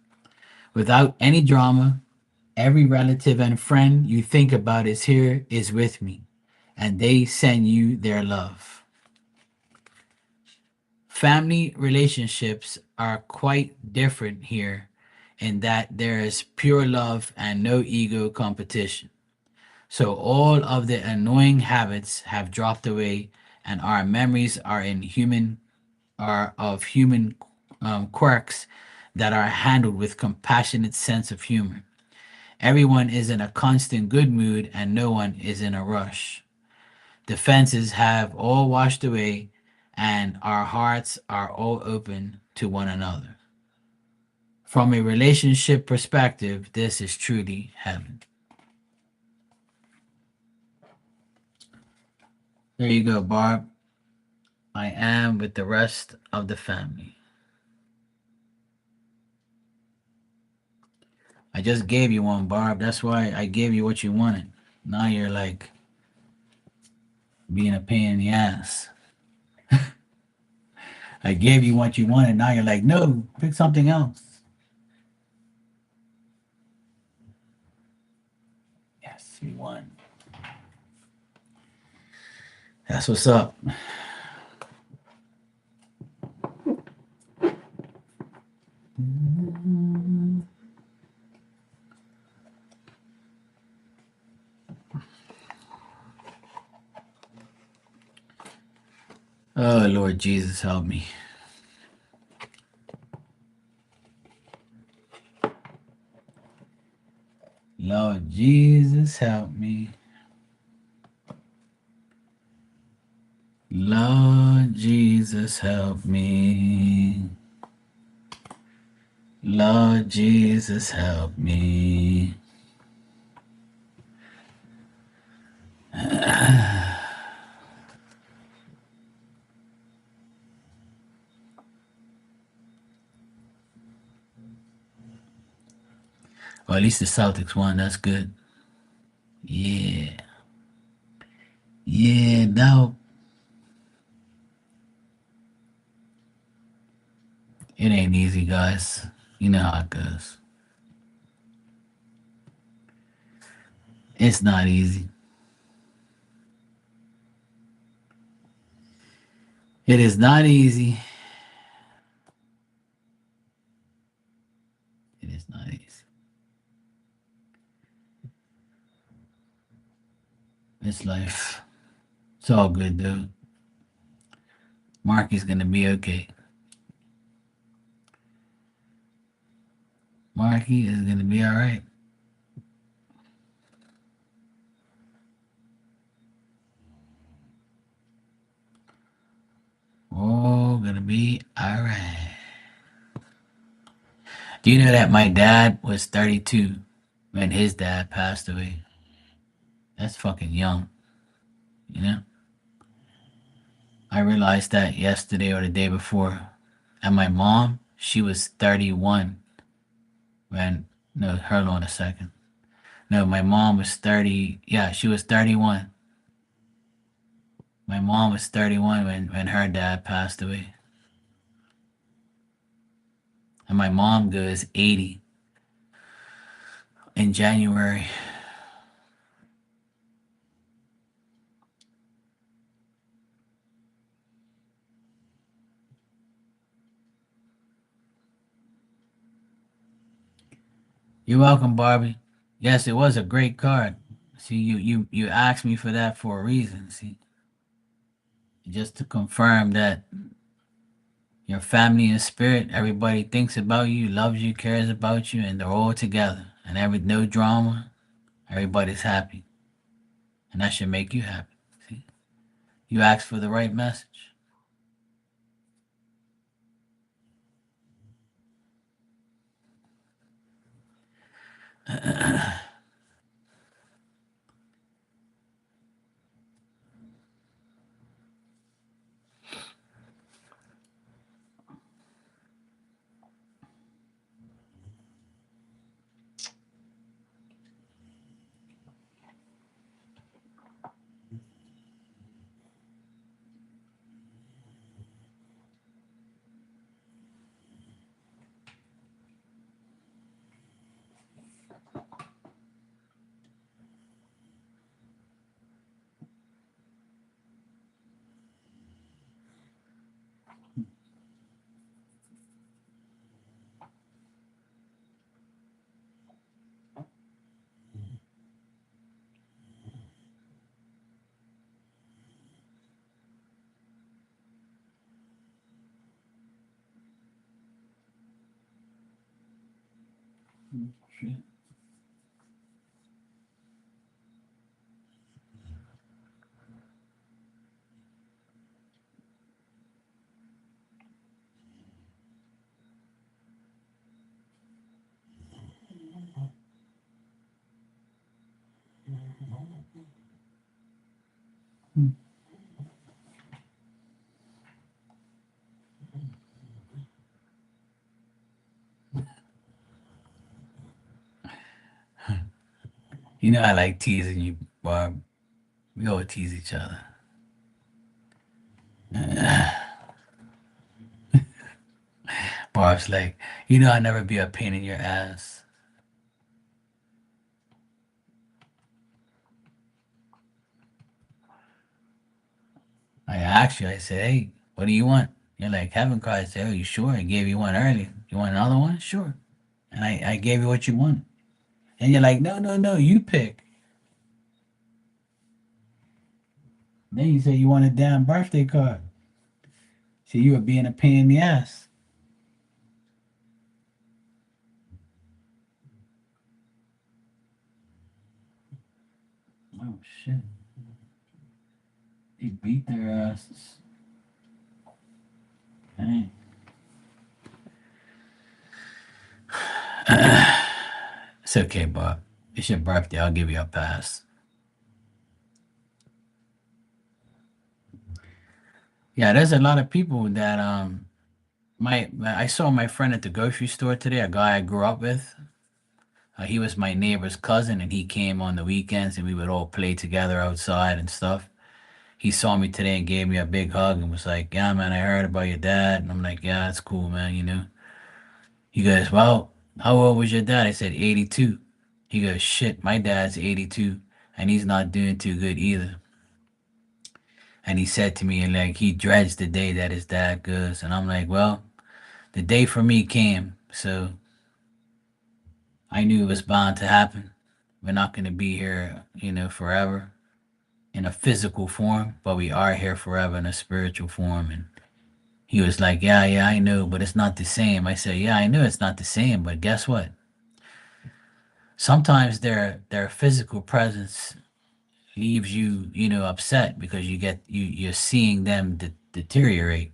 Speaker 1: Without any drama, every relative and friend you think about is here, is with me, and they send you their love. Family relationships are quite different here in that there is pure love and no ego competition. So all of the annoying habits have dropped away and our memories are of human quirks that are handled with compassionate sense of humor. Everyone is in a constant good mood and no one is in a rush. The fences have all washed away and our hearts are all open to one another. From a relationship perspective, this is truly heaven. There you go, Barb. I am with the rest of the family. I just gave you one, Barb. That's why I gave you what you wanted. Now you're like being a pain in the ass. I gave you what you wanted. Now you're like, no, pick something else. Yes, we won. That's what's up. Oh, Lord Jesus, help me. Lord Jesus, help me. Lord Jesus, help me. Lord Jesus, help me. Or at least the Celtics won. That's good. Yeah. Yeah, no. It ain't easy, guys. You know how it goes. It's not easy. It is not easy. It is not easy. It's life. It's all good, dude. Marky's gonna be okay. Marky is gonna be all right. All gonna be all right. Do you know that my dad was 32 when his dad passed away. That's fucking young, you know? I realized that yesterday or the day before. And my mom, she was 31 when, no, hold on a second. No, my mom was 30. Yeah, she was 31. My mom was 31 when her dad passed away. And my mom goes 80 in January. You're welcome, Barbie. Yes, it was a great card. See, you asked me for that for a reason. See, just to confirm that your family and spirit, everybody thinks about you, loves you, cares about you, and they're all together. And no drama, everybody's happy, and that should make you happy. See, you asked for the right message. You know I like teasing you, Barb. We all tease each other. Barb's like, you know I never be a pain in your ass. I asked you, I said, hey, what do you want? You're like, heaven card. I said, oh, you sure? I gave you one early. You want another one? Sure. And I gave you what you want. And you're like, no, no, no, you pick. Then you say you want a damn birthday card. So you were being a pain in the ass. Oh, shit. They beat their asses. Dang. It's okay, Bob. It's your birthday. I'll give you a pass. Yeah, there's a lot of people that I saw my friend at the grocery store today, a guy I grew up with. He was my neighbor's cousin, and he came on the weekends, and we would all play together outside and stuff. He saw me today and gave me a big hug and was like, "Yeah, man, I heard about your dad." And I'm like, "Yeah, that's cool, man. You know." He goes, "Well, how old was your dad?" I said, 82. He goes, "Shit, my dad's 82, and he's not doing too good either." And he said to me, and like, he dreads the day that his dad goes. And I'm like, well, the day for me came, so I knew it was bound to happen. We're not going to be here, forever in a physical form, but we are here forever in a spiritual form. And he was like, yeah, yeah, I know, but it's not the same. I said, yeah, I know it's not the same, but guess what? Sometimes their physical presence leaves you, upset because you're seeing them deteriorate.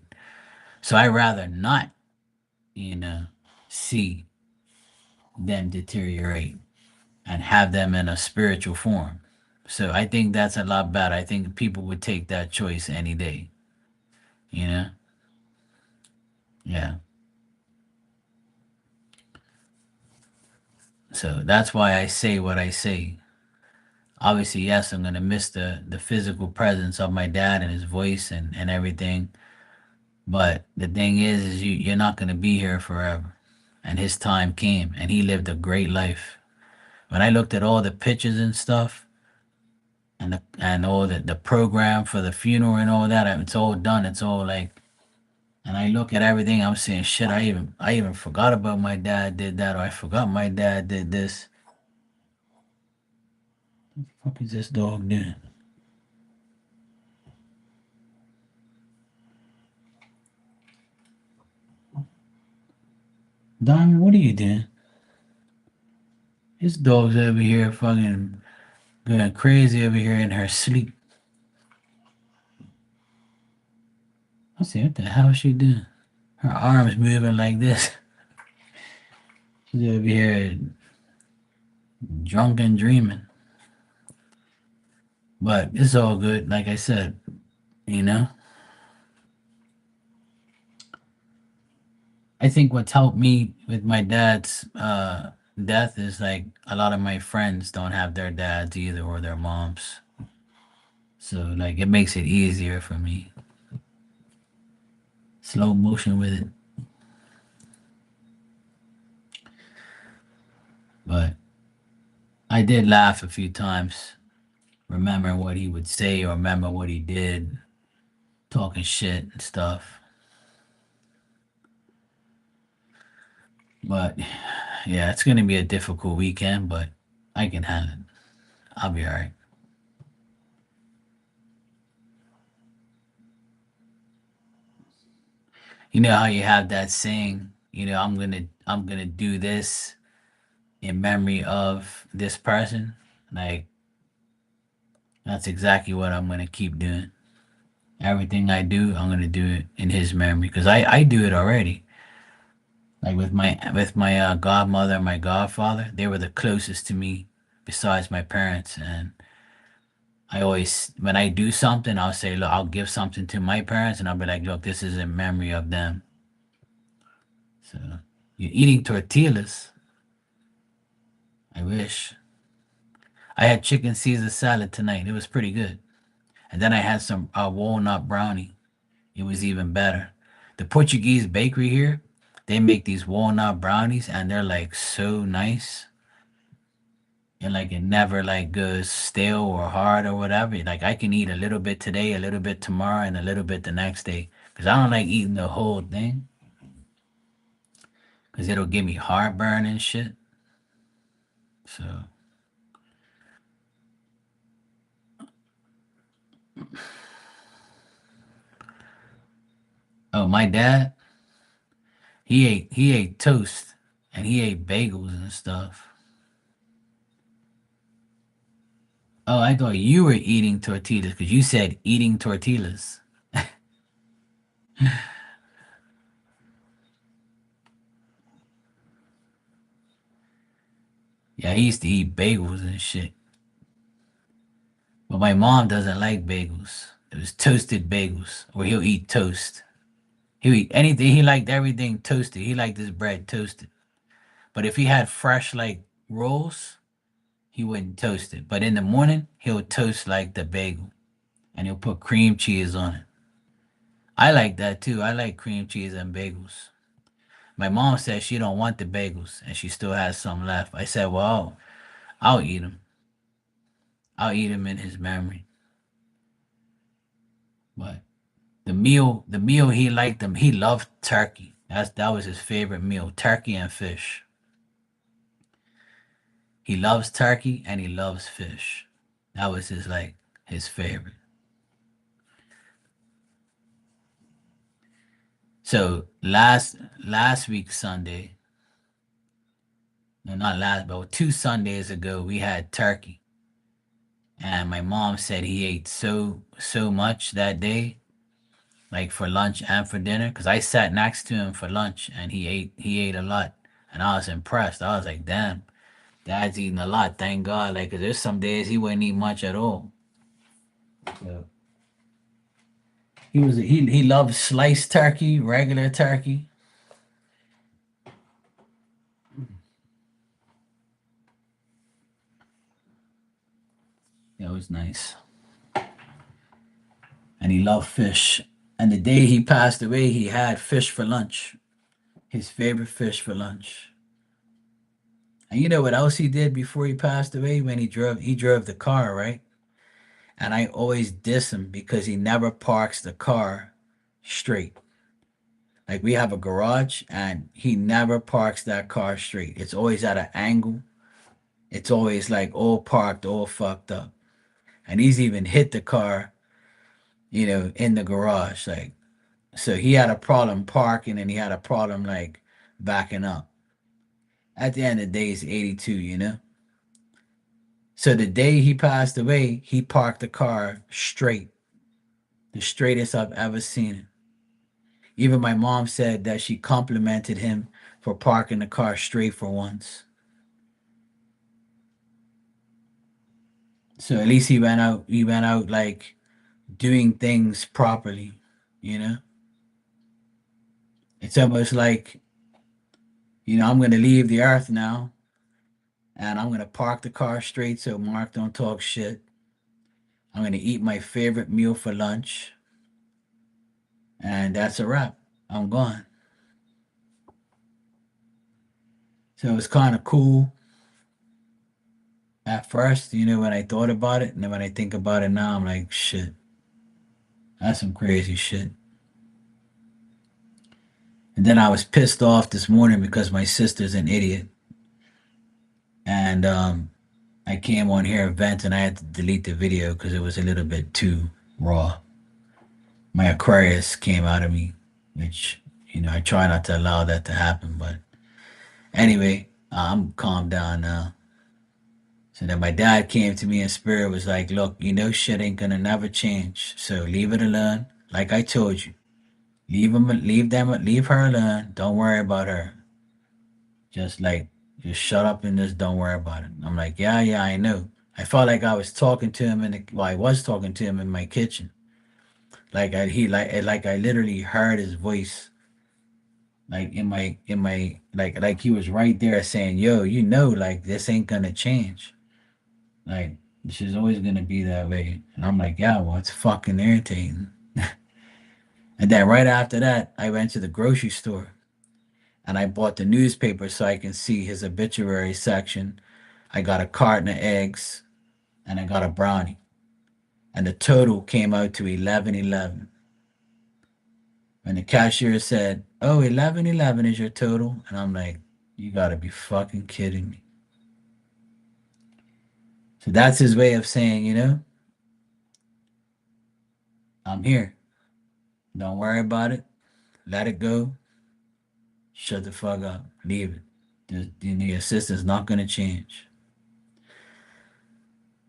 Speaker 1: So I rather not, you know, see them deteriorate. and have them in a spiritual form. So I think that's a lot better. I think people would take that choice any day, you know? Yeah. So that's why I say what I say. Obviously, yes, I'm gonna miss the physical presence of my dad and his voice and everything. But the thing is you're not gonna be here forever. And his time came, and he lived a great life. When I looked at all the pictures and stuff, and all the program for the funeral and all that, it's all done. It's all like, and I look at everything. I'm saying, shit. I even forgot about my dad did that, or I forgot my dad did this. What the fuck is this dog doing? Diamond, what are you doing? This dog's over here fucking going crazy over here in her sleep. I say, what the hell is she doing? Her arms moving like this. She's over here drunk and dreaming. But it's all good. Like I said, you know? I think what's helped me with my dad's death is like a lot of my friends don't have their dads either or their moms. So like it makes it easier for me. Slow motion with it. But I did laugh a few times, remembering what he would say or remember what he did, talking shit and stuff. But yeah, it's gonna be a difficult weekend, but I can handle it. I'll be alright. You know how you have that saying, I'm gonna do this in memory of this person. Like that's exactly what I'm gonna keep doing. Everything I do, I'm gonna do it in his memory because I do it already. Like with my godmother and my godfather, they were the closest to me besides my parents. And I always, when I do something, I'll say, look, I'll give something to my parents, and I'll be like, look, this is in memory of them. So you're eating tortillas. I wish. I had chicken Caesar salad tonight. It was pretty good. And then I had some walnut brownie. It was even better. The Portuguese bakery here, they make these walnut brownies, and they're like so nice. And like it never like goes stale or hard or whatever. Like I can eat a little bit today, a little bit tomorrow, and a little bit the next day. Cause I don't like eating the whole thing. Cause it'll give me heartburn and shit. So, oh, my dad, he ate toast and he ate bagels and stuff. Oh, I thought you were eating tortillas because you said eating tortillas. Yeah, he used to eat bagels and shit. But my mom doesn't like bagels. It was toasted bagels, or he'll eat toast. He'll eat anything. He liked everything toasted. He liked his bread toasted. But if he had fresh like rolls, he wouldn't toast it. But in the morning, he'll toast like the bagel and he'll put cream cheese on it. I like that too. I like cream cheese and bagels. My mom said she don't want the bagels and she still has some left. I said, well, I'll eat them. I'll eat them in his memory. But the meal he liked them. He loved turkey. That was his favorite meal, turkey and fish. He loves turkey and he loves fish. That was his favorite. So last week Sunday, no, not last, but 2 Sundays ago, we had turkey, and my mom said he ate so much that day, like for lunch and for dinner. Cause I sat next to him for lunch, and he ate a lot, and I was impressed. I was like, damn, Dad's eating a lot, thank God. Like, 'cause there's some days he wouldn't eat much at all. So he loves sliced turkey, regular turkey. It was nice. And he loved fish. And the day he passed away, he had fish for lunch. His favorite fish for lunch. And you know what else he did before he passed away? When he drove the car, right? And I always diss him because he never parks the car straight. Like we have a garage and he never parks that car straight. It's always at an angle. It's always like all parked, all fucked up. And he's even hit the car, in the garage. Like, so he had a problem parking and he had a problem like backing up. At the end of the day, he's 82, you know? So the day he passed away, he parked the car straight, the straightest I've ever seen it. Even my mom said that she complimented him for parking the car straight for once. So at least he went out like doing things properly, you know? It's almost like, I'm gonna leave the earth now and I'm gonna park the car straight so Mark don't talk shit. I'm gonna eat my favorite meal for lunch, and that's a wrap. I'm gone. So it's kind of cool at first, when I thought about it, and then when I think about it now, I'm like, shit, that's some crazy shit. And then I was pissed off this morning because my sister's an idiot, and I came on here vent, and I had to delete the video because it was a little bit too raw. My Aquarius came out of me, which I try not to allow that to happen, but anyway, I'm calmed down now. So then my dad came to me in spirit, was like, look, shit ain't gonna never change. So leave it alone. Like I told you. Leave her alone. Don't worry about her. Just shut up and just don't worry about it. I'm like, yeah, yeah, I know. I felt like I was talking to him I was talking to him in my kitchen. Like I literally heard his voice, like like he was right there saying, yo, like this ain't gonna change. Like, she's always gonna be that way. And I'm like, yeah, well, it's fucking irritating. And then right after that, I went to the grocery store and I bought the newspaper so I can see his obituary section. I got a carton of eggs and I got a brownie. And the total came out to 11.11. And the cashier said, oh, 11.11 is your total. And I'm like, you gotta be fucking kidding me. So that's his way of saying, I'm here. Don't worry about it. Let it go. Shut the fuck up. Leave it. The assistant's not gonna change.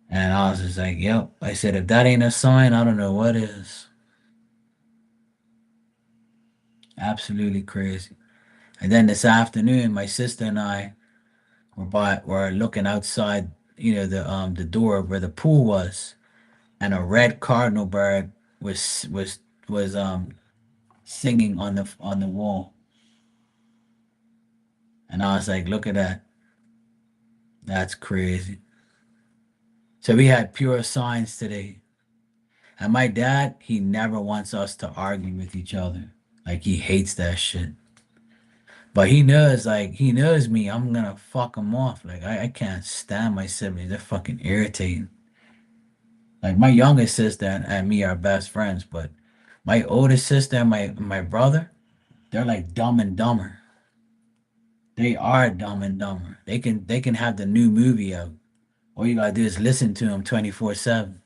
Speaker 1: And I was just like, yep. I said, if that ain't a sign, I don't know what is. Absolutely crazy. And then this afternoon, my sister and I were looking outside, the door where the pool was, and a red cardinal bird was singing on the wall. And I was like, look at that. That's crazy. So we had pure signs today. And my dad, he never wants us to argue with each other. Like he hates that shit. But he knows me. I'm gonna fuck him off. Like I can't stand my siblings. They're fucking irritating. Like my youngest sister and me are best friends, but my oldest sister and my brother, they're like Dumb and Dumber. They are Dumb and Dumber. They can have the new movie out. All you gotta do is listen to them 24/7.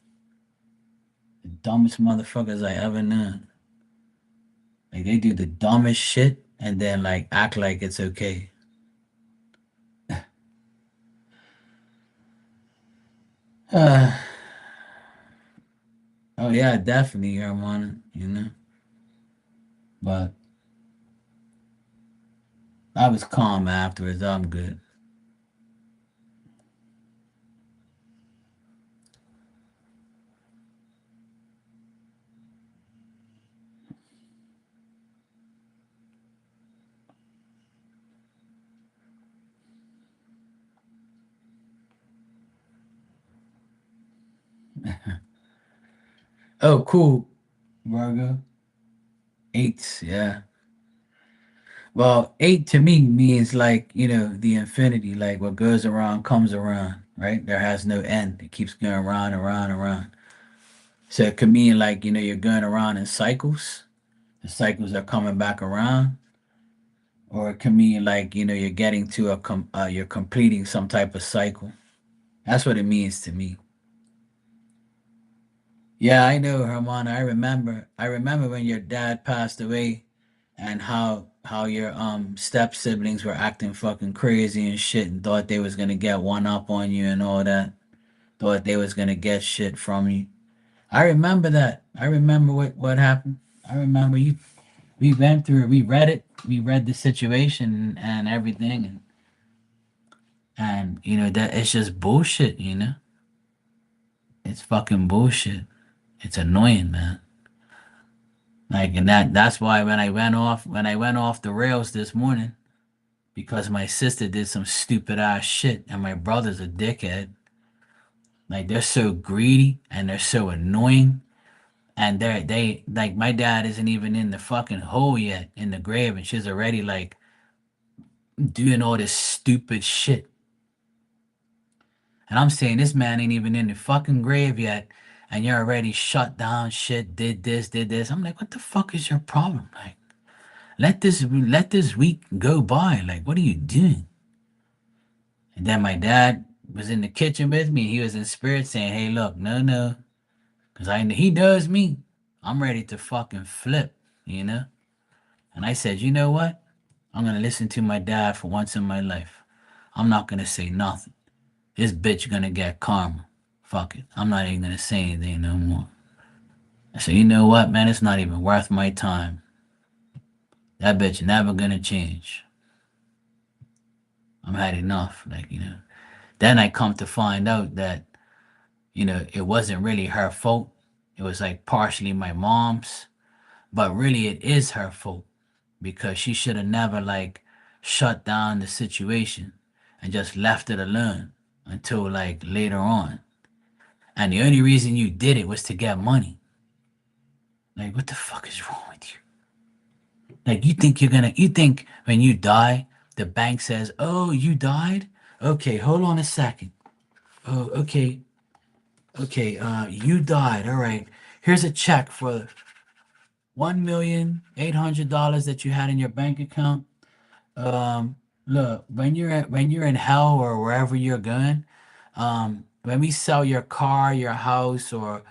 Speaker 1: The dumbest motherfuckers I ever known. Like they do the dumbest shit and then like act like it's okay. Uh, oh yeah, definitely, Hermana. But I was calm afterwards. I'm good. Oh, cool. Virgo. Eights, yeah. Well, eight to me means like, the infinity, like what goes around comes around, right? There has no end. It keeps going around, around, around. So it could mean like, you're going around in cycles. The cycles are coming back around. Or it could mean like, you're getting to you're completing some type of cycle. That's what it means to me. Yeah, I know, Herman. I remember when your dad passed away and how your step siblings were acting fucking crazy and shit and thought they was gonna get one up on you and all that. Thought they was gonna get shit from you. I remember that. I remember what happened. I remember you we went through it, we read it, we read the situation and everything and that it's just bullshit. It's fucking bullshit. It's annoying, man. Like and that's why when I went off the rails this morning because my sister did some stupid ass shit and my brother's a dickhead. Like they're so greedy and they're so annoying and they like my dad isn't even in the fucking hole yet in the grave and she's already like doing all this stupid shit. And I'm saying this man ain't even in the fucking grave yet and you're already shut down shit, did this, did this. I'm like, what the fuck is your problem? Like let this week go by. Like, what are you doing? And then my dad was in the kitchen with me. He was in spirit saying, "Hey, look, no, no, because he knows me. I'm ready to fucking flip, you know." And I said, "You know what? I'm gonna listen to my dad for once in my life. I'm not gonna say nothing. This bitch gonna get karma. Fuck it. I'm not even gonna say anything no more." I said, "You know what, man? It's not even worth my time. That bitch never gonna change. I'm had enough." Then I come to find out that it wasn't really her fault. It was like partially my mom's, but really it is her fault because she should have never like shut down the situation and just left it alone until like later on. And the only reason you did it was to get money. Like, what the fuck is wrong with you? Like, you think when you die, the bank says, "Oh, you died? Okay, hold on a second. Oh, okay, okay, you died. All right. Here's a check for $1,800,000 that you had in your bank account. Look, when you're in hell or wherever you're going, when we sell your car, your house, or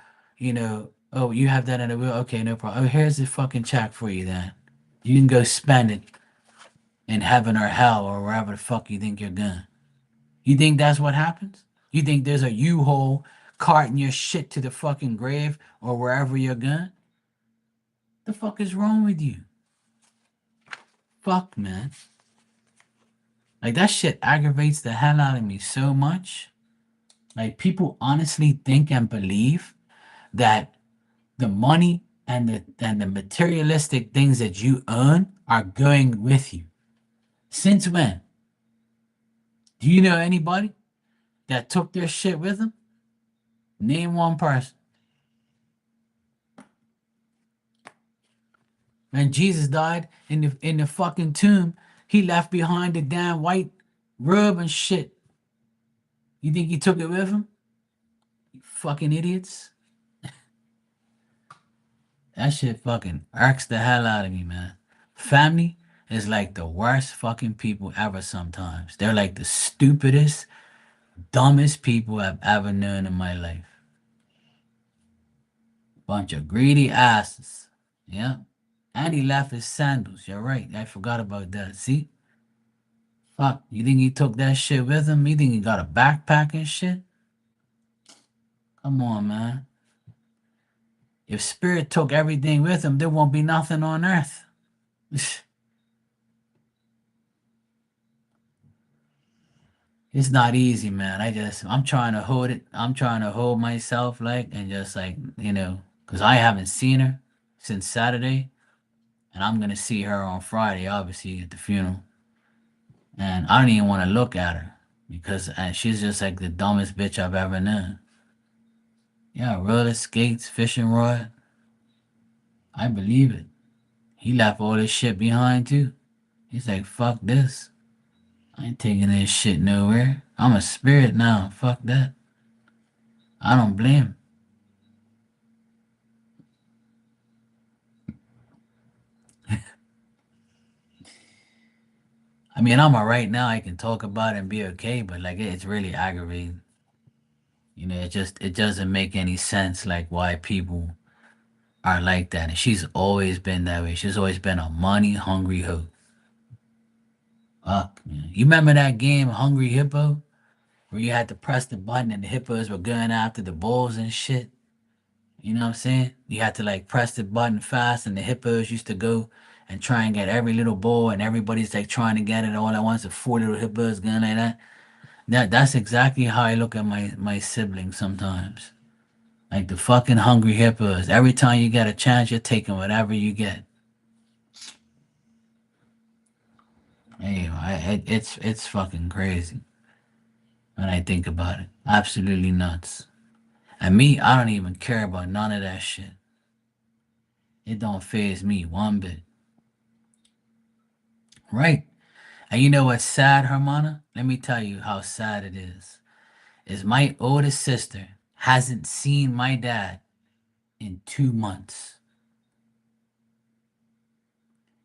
Speaker 1: oh, you have that in a will. Okay, no problem. Oh, here's the fucking check for you. Then you can go spend it in heaven or hell or wherever the fuck you think you're going. You think that's what happens? You think there's a U-Haul carting your shit to the fucking grave or wherever you're going? The fuck is wrong with you? Fuck, man. Like that shit aggravates the hell out of me so much. Like people honestly think and believe that the money and the materialistic things that you earn are going with you. Since when? Do you know anybody that took their shit with them? Name one person. When Jesus died in the fucking tomb, he left behind the damn white robe and shit. You think he took it with him? You fucking idiots. That shit fucking irks the hell out of me, man. Family is like the worst fucking people ever sometimes. They're like the stupidest, dumbest people I've ever known in my life. Bunch of greedy asses. Yeah. And he left his sandals. You're right. I forgot about that. See? Fuck. You think he took that shit with him? You think he got a backpack and shit? Come on, man. If spirit took everything with him, there won't be nothing on earth. It's not easy, man. I'm trying to hold it. I'm trying to hold myself, like, and just like, because I haven't seen her since Saturday, and I'm gonna see her on Friday, obviously at the funeral, and I don't even want to look at her because she's just like the dumbest bitch I've ever known. Yeah, roller skates, fishing rod. I believe it. He left all this shit behind too. He's like, fuck this. I ain't taking this shit nowhere. I'm a spirit now. Fuck that. I don't blame him. I mean, I'm alright now. I can talk about it and be okay, but like it's really aggravating. It doesn't make any sense like why people are like that. And she's always been that way. She's always been a money hungry hoe. Fuck, man. You remember that game Hungry Hippo? Where you had to press the button and the hippos were going after the bulls and shit? You know what I'm saying? You had to like press the button fast and the hippos used to go and try and get every little bull and everybody's like trying to get it all at once. The four little hippos going like that. That's exactly how I look at my siblings sometimes. Like the fucking hungry hippos. Every time you get a chance, you're taking whatever you get. Anyway, it's fucking crazy when I think about it. Absolutely nuts. And me, I don't even care about none of that shit. It don't phase me one bit. Right. And you know what's sad, Hermana? Let me tell you how sad it is. Is my oldest sister hasn't seen my dad in 2 months.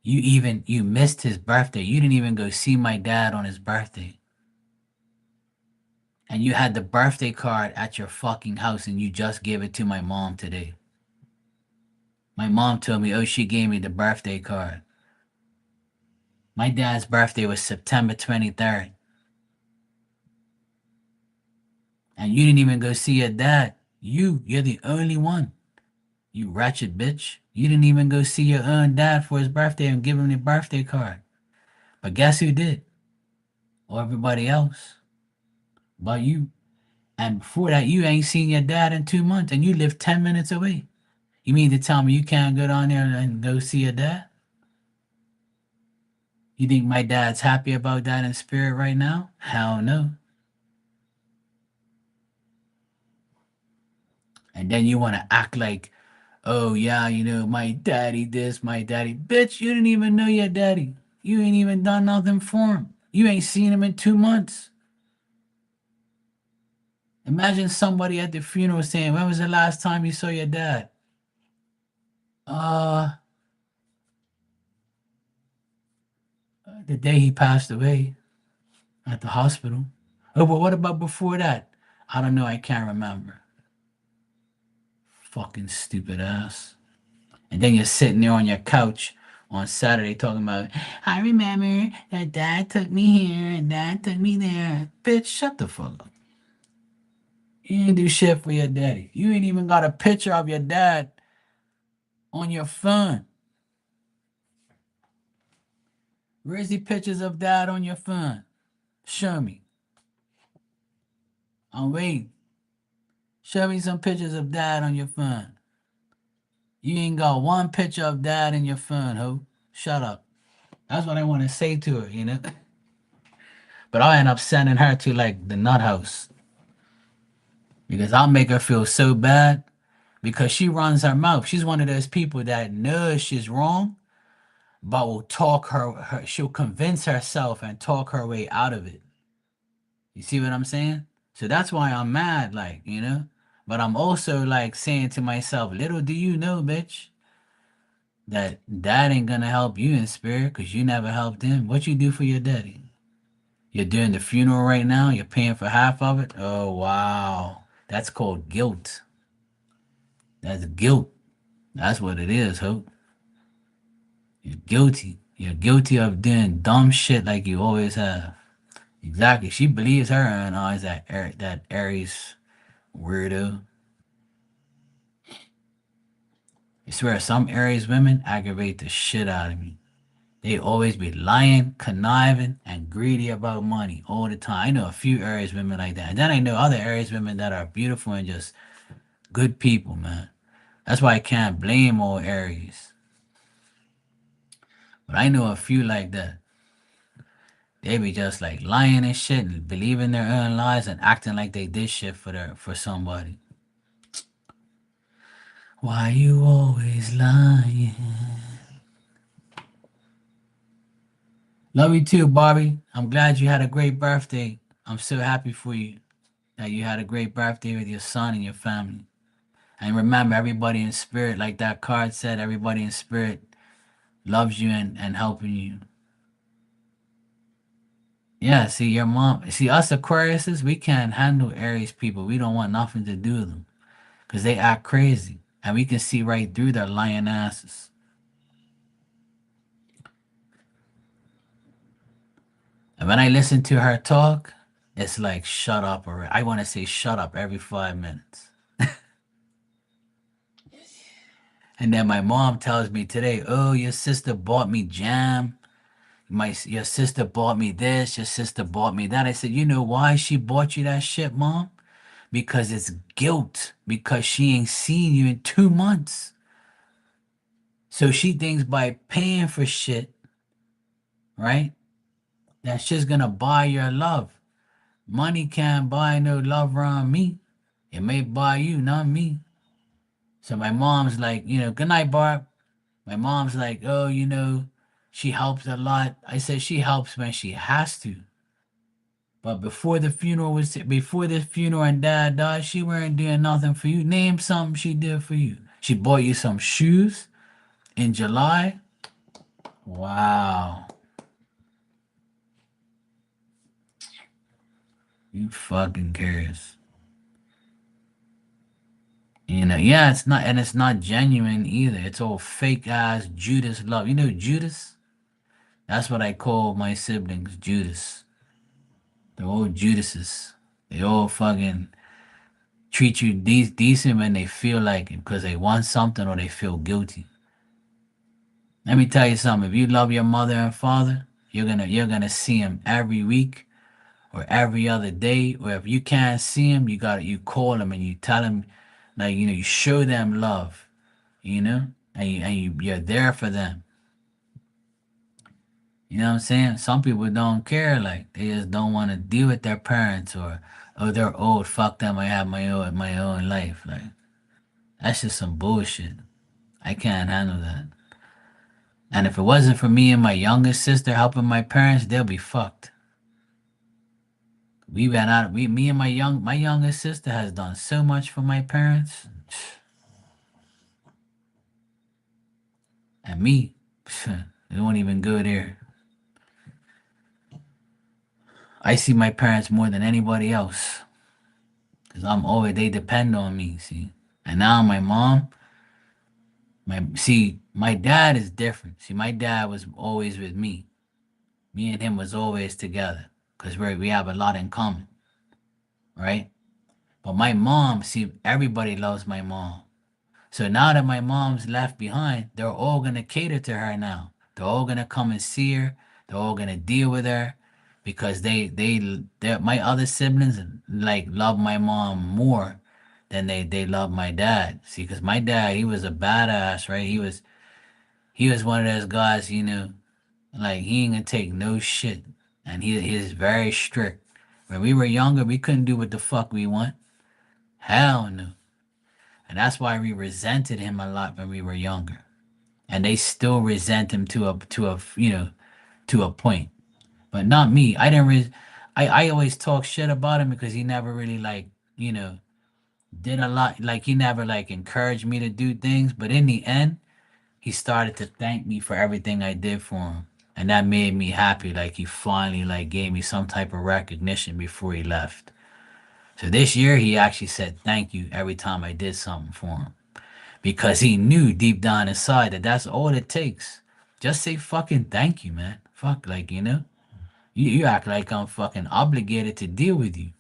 Speaker 1: You missed his birthday. You didn't even go see my dad on his birthday. And you had the birthday card at your fucking house and you just gave it to my mom today. My mom told me, oh, she gave me the birthday card. My dad's birthday was September 23rd. And you didn't even go see your dad. You're the only one. You wretched bitch. You didn't even go see your own dad for his birthday and give him the birthday card. But guess who did? Or everybody else. But you. And before that, you ain't seen your dad in 2 months and you live 10 minutes away. You mean to tell me you can't go down there and go see your dad? You think my dad's happy about that in spirit right now? Hell no. And then you want to act like, oh yeah, my daddy this, my daddy. Bitch, you didn't even know your daddy. You ain't even done nothing for him. You ain't seen him in 2 months. Imagine somebody at the funeral saying, when was the last time you saw your dad? Uh, the day he passed away at the hospital. Oh, but what about before that? I don't know. I can't remember. Fucking stupid ass. And then you're sitting there on your couch on Saturday talking about, I remember that dad took me here and dad took me there. Bitch, shut the fuck up. You ain't do shit for your daddy. You ain't even got a picture of your dad on your phone. Where's the pictures of dad on your phone? Show me. I'm waiting. Show me some pictures of dad on your phone. You ain't got one picture of dad in your phone, ho. Shut up. That's what I want to say to her. But I'll end up sending her to like the nut house because I'll make her feel so bad because she runs her mouth. She's one of those people that knows she's wrong, but will talk she'll convince herself and talk her way out of it. You see what I'm saying? So that's why I'm mad, like. But I'm also like saying to myself, little do you know, bitch, that dad ain't gonna help you in spirit because you never helped him. What you do for your daddy? You're doing the funeral right now. You're paying for half of it. Oh wow, that's called guilt. That's guilt. That's what it is, Hope. You're guilty. You're guilty of doing dumb shit like you always have. Exactly. She believes her own eyes that Aries weirdo. I swear, some Aries women aggravate the shit out of me. They always be lying, conniving, and greedy about money all the time. I know a few Aries women like that. And then I know other Aries women that are beautiful and just good people, man. That's why I can't blame all Aries. But I know a few like that. They be just like lying and shit and believing their own lies and acting like they did shit for somebody. Why you always lying? Love you too, Barbie. I'm glad you had a great birthday. I'm so happy for you that you had a great birthday with your son and your family. And remember, everybody in spirit, like that card said, everybody in spirit loves you and helping you. Yeah, see, your mom, see, us Aquariuses, we can't handle Aries people. We don't want nothing to do with them because they act crazy. And we can see right through their lying asses. And when I listen to her talk, it's like, shut up already. I want to say shut up every 5 minutes. And then my mom tells me today, oh, your sister bought me jam. Your sister bought me this. Your sister bought me that. I said, you know why she bought you that shit, mom? Because it's guilt. Because she ain't seen you in 2 months. So she thinks by paying for shit, right? That's just gonna buy your love. Money can't buy no love around me. It may buy you, not me. So my mom's like, good night, Barb. My mom's like, oh, she helps a lot. I said she helps when she has to. But before the funeral and dad died, she weren't doing nothing for you. Name something she did for you. She bought you some shoes in July. Wow. You fucking curious. Yeah, it's not genuine either. It's all fake ass Judas love. You know Judas? That's what I call my siblings, Judas. They're all Judases. They all fucking treat you decent when they feel like it because they want something or they feel guilty. Let me tell you something. If you love your mother and father, you're gonna see them every week or every other day. Or if you can't see them, you call them and you tell them, like you show them love, you're there for them. You know what I'm saying? Some people don't care, like they just don't want to deal with their parents or oh they're old, fuck them, I have my own life. Like that's just some bullshit. I can't handle that. And if it wasn't for me and my youngest sister helping my parents, they'll be fucked. We ran out. We, me and my youngest sister has done so much for my parents, and me, it won't even go there. I see my parents more than anybody else, cause they depend on me. See, and now my mom, my dad is different. See, my dad was always with me. Me and him was always together, cause we have a lot in common, right? But my mom, see, everybody loves my mom. So now that my mom's left behind, they're all gonna cater to her now. They're all gonna come and see her. They're all gonna deal with her because they my other siblings like love my mom more than they love my dad. See, because my dad he was a badass, right? He was one of those guys, like he ain't gonna take no shit, and he's very strict. When we were younger, we couldn't do what the fuck we want. Hell no. And that's why we resented him a lot when we were younger. And they still resent him to a point. But not me. I always talk shit about him because he never really like, you know, did a lot like he never like encouraged me to do things. But in the end, he started to thank me for everything I did for him. And that made me happy. Like he finally like gave me some type of recognition before he left. So this year he actually said thank you every time I did something for him. Because he knew deep down inside that that's all it takes. Just say fucking thank you, man. Fuck, like, you act like I'm fucking obligated to deal with you.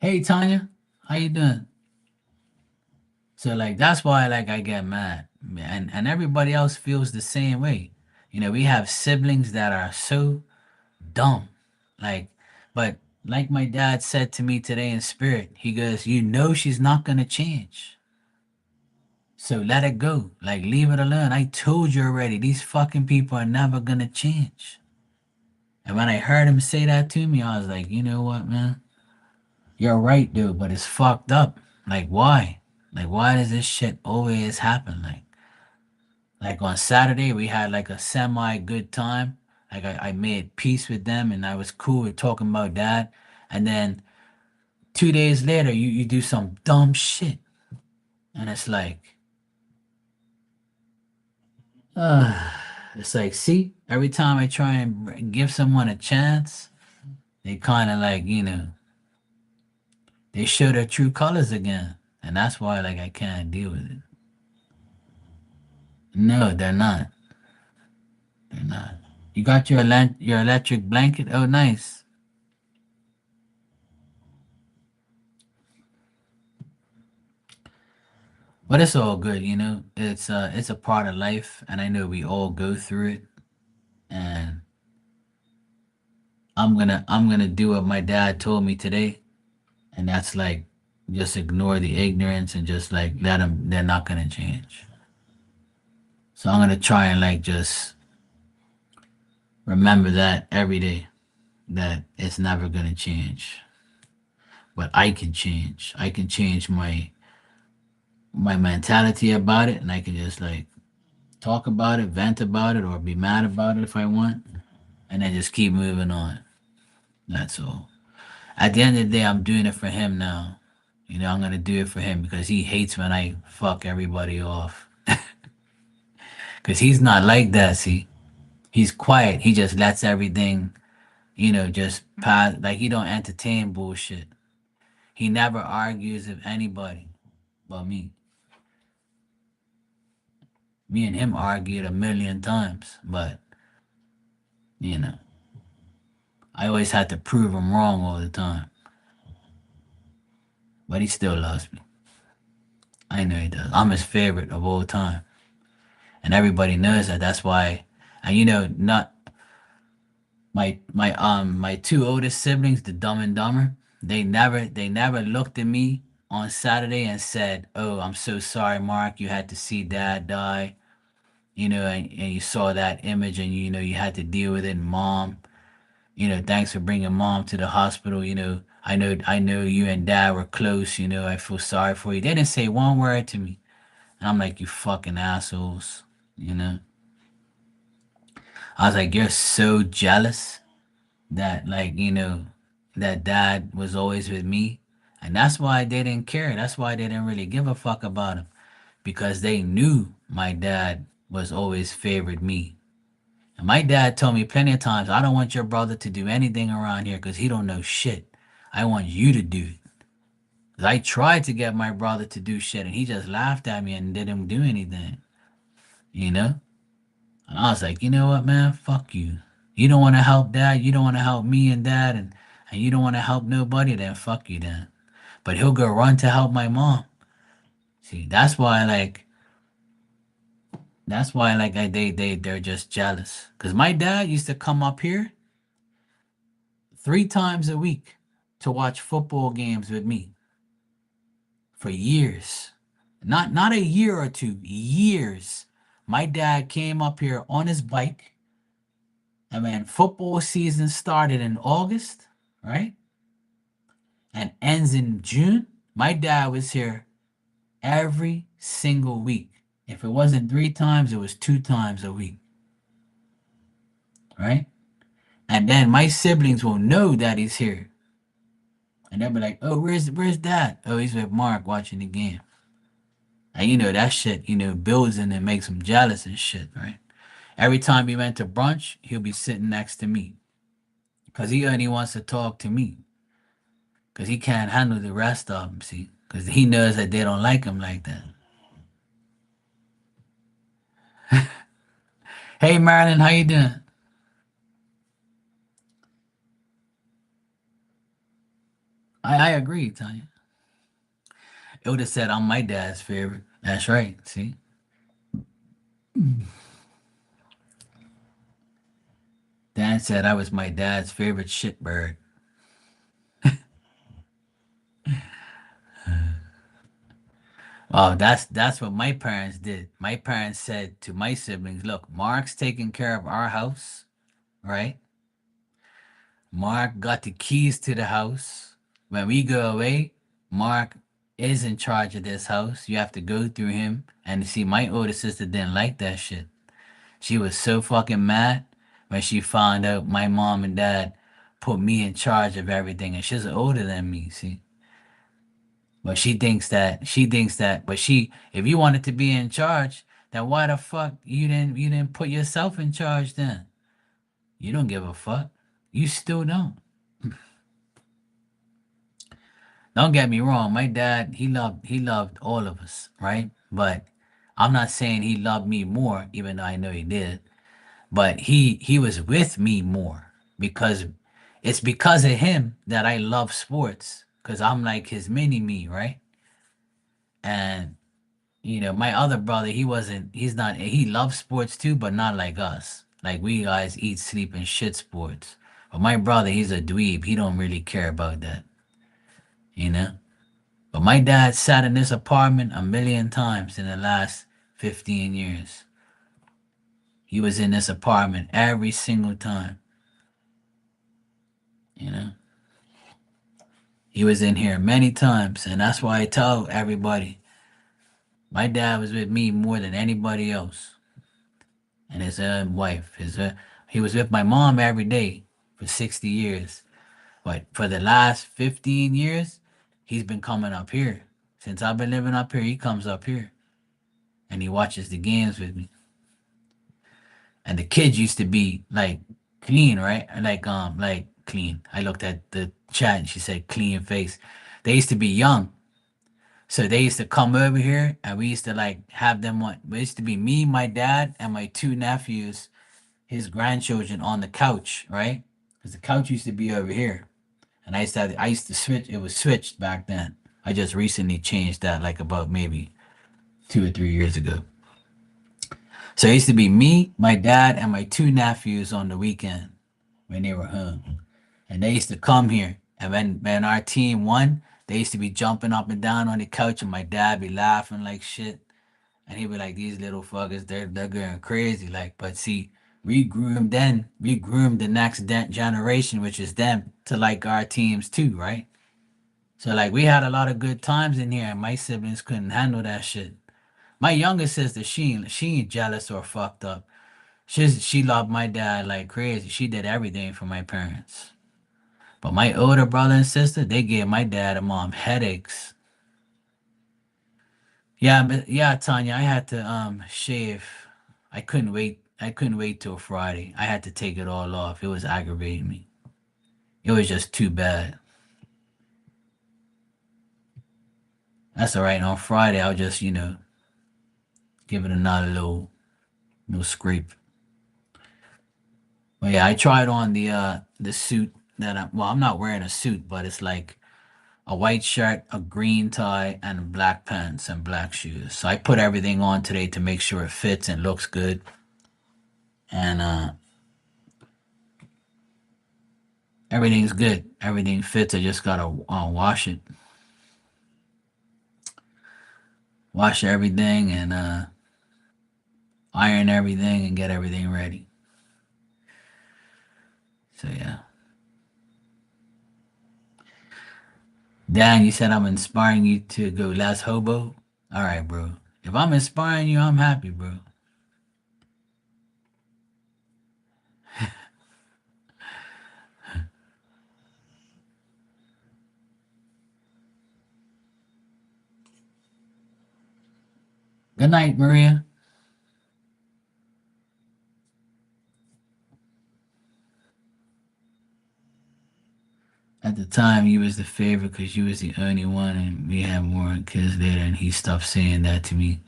Speaker 1: Hey, Tanya, how you doing? So, like, that's why, like, I get mad. And everybody else feels the same way. We have siblings that are so dumb. Like, but like my dad said to me today in spirit, he goes, she's not going to change. So let it go. Like, leave it alone. I told you already, these fucking people are never gonna change. And when I heard him say that to me, I was like, you know what, man? You're right, dude, but it's fucked up. Like, why? Like, why does this shit always happen? Like on Saturday, we had like a semi good time. Like I made peace with them and I was cool with talking about that. And then 2 days later, you do some dumb shit. And it's like, uh, it's like, see, every time I try and give someone a chance, they kind of like, they show their true colors again. And that's why, like, I can't deal with it. No, they're not. They're not. You got your electric blanket? Oh, nice. But it's all good. It's a part of life, and I know we all go through it. And I'm gonna do what my dad told me today, and that's like just ignore the ignorance and just like let them. They're not gonna change. So I'm gonna try and like just remember that every day that it's never gonna change. But I can change. I can change my mentality about it, and I can just like talk about it, vent about it, or be mad about it if I want, and then just keep moving on. That's all. At the end of the day, I'm doing it for him now. I'm gonna do it for him because he hates when I fuck everybody off. Cause he's not like that. See, he's quiet. He just lets everything, just pass. Like he don't entertain bullshit. He never argues with anybody but me. Me and him argued a million times, but you know, I always had to prove him wrong all the time. But he still loves me. I know he does. I'm his favorite of all time, and everybody knows that. That's why, and not my two oldest siblings, the Dumb and Dumber. They never looked at me on Saturday and said, "Oh, I'm so sorry, Mark. You had to see Dad die." And you saw that image, and you had to deal with it. And Mom, thanks for bringing Mom to the hospital. I know you and Dad were close. I feel sorry for you. They didn't say one word to me. And I'm like, you fucking assholes. You know, I was like, you're so jealous that, like, that Dad was always with me. And that's why they didn't care. That's why they didn't really give a fuck about him because they knew my dad was always favored me. And my dad told me plenty of times, I don't want your brother to do anything around here because he don't know shit. I want you to do it. 'Cause I tried to get my brother to do shit and he just laughed at me and didn't do anything, you know? And I was like, you know what, man? Fuck you. You don't want to help dad. You don't want to help me and dad. And you don't want to help nobody. Then fuck you then. But he'll go run to help my mom. See, that's why, they're just jealous. Because my dad used to come up here 3 times a week to watch football games with me for years. Not a year or two, years. My dad came up here on his bike. And man, football season started in August, right? And ends in June. My dad was here every single week. If it wasn't 3 times, it was 2 times a week, right? And then my siblings will know that he's here. And they'll be like, oh, where's dad? Oh, he's with Mark watching the game. And that shit, builds in and makes him jealous and shit, right? Every time he went to brunch, he'll be sitting next to me. Cause he only wants to talk to me. Cause he can't handle the rest of them, see? Cause he knows that they don't like him like that. Hey Marilyn, how you doing? I agree, Tanya. It would have said I'm my dad's favorite. That's right. See, Dan said I was my dad's favorite shitbird. Well, that's what my parents did. My parents said to my siblings, "Look, Mark's taking care of our house, right? Mark got the keys to the house. When we go away, Mark is in charge of this house. You have to go through him. And see, my older sister didn't like that shit. She was so fucking mad when she found out my mom and dad put me in charge of everything. And she's older than me, see. But but if you wanted to be in charge, then why the fuck you didn't put yourself in charge then? You don't give a fuck. You still don't. Don't get me wrong. My dad, he loved all of us, right? But I'm not saying he loved me more, even though I know he did. But he was with me more because it's because of him that I love sports. Cause I'm like his mini me, right? And my other brother, he loves sports too, but not like us. Like we guys eat, sleep, and shit sports. But my brother, he's a dweeb. He don't really care about that, you know? But my dad sat in this apartment a million times in the last 15 years. He was in this apartment every single time, you know? He was in here many times, and that's why I tell everybody my dad was with me more than anybody else. And his wife. He was with my mom every day for 60 years. But for the last 15 years, he's been coming up here. Since I've been living up here, he comes up here and he watches the games with me. And the kids used to be like clean, right? Like clean. I looked at the chat and she said clean face. They used to be young. So they used to come over here and we used to like have them on. It used to be me, my dad, and my two nephews, his grandchildren on the couch, right? Because the couch used to be over here, and I used to switch. It was switched back then. I just recently changed that, like about maybe 2 or 3 years ago. So it used to be me, my dad, and my two nephews on the weekend when they were home, and they used to come here. And when our team won, they used to be jumping up and down on the couch, and my dad be laughing like shit. And he'd be like, these little fuckers, they're going crazy. Like, but see, we groomed the next generation, which is them, to like our teams too, right? So like we had a lot of good times in here, and my siblings couldn't handle that shit. My younger sister, she ain't jealous or fucked up. She loved my dad like crazy. She did everything for my parents. But my older brother and sister, they gave my dad and mom headaches. Yeah, but yeah, Tanya, I had to shave. I couldn't wait till Friday. I had to take it all off. It was aggravating me. It was just too bad. That's all right. On Friday, I'll just give it another little scrape. But yeah, I tried on the suit I'm not wearing a suit, but it's like a white shirt, a green tie, and black pants and black shoes. So I put everything on today to make sure it fits and looks good. And everything's good. Everything fits. I just gotta wash everything, and iron everything, and get everything ready. So yeah, Dan, you said I'm inspiring you to go less hobo. All right, bro. If I'm inspiring you, I'm happy, bro. Good night, Maria. At the time, you was the favorite because you was the only one, and we had more kids later, and he stopped saying that to me.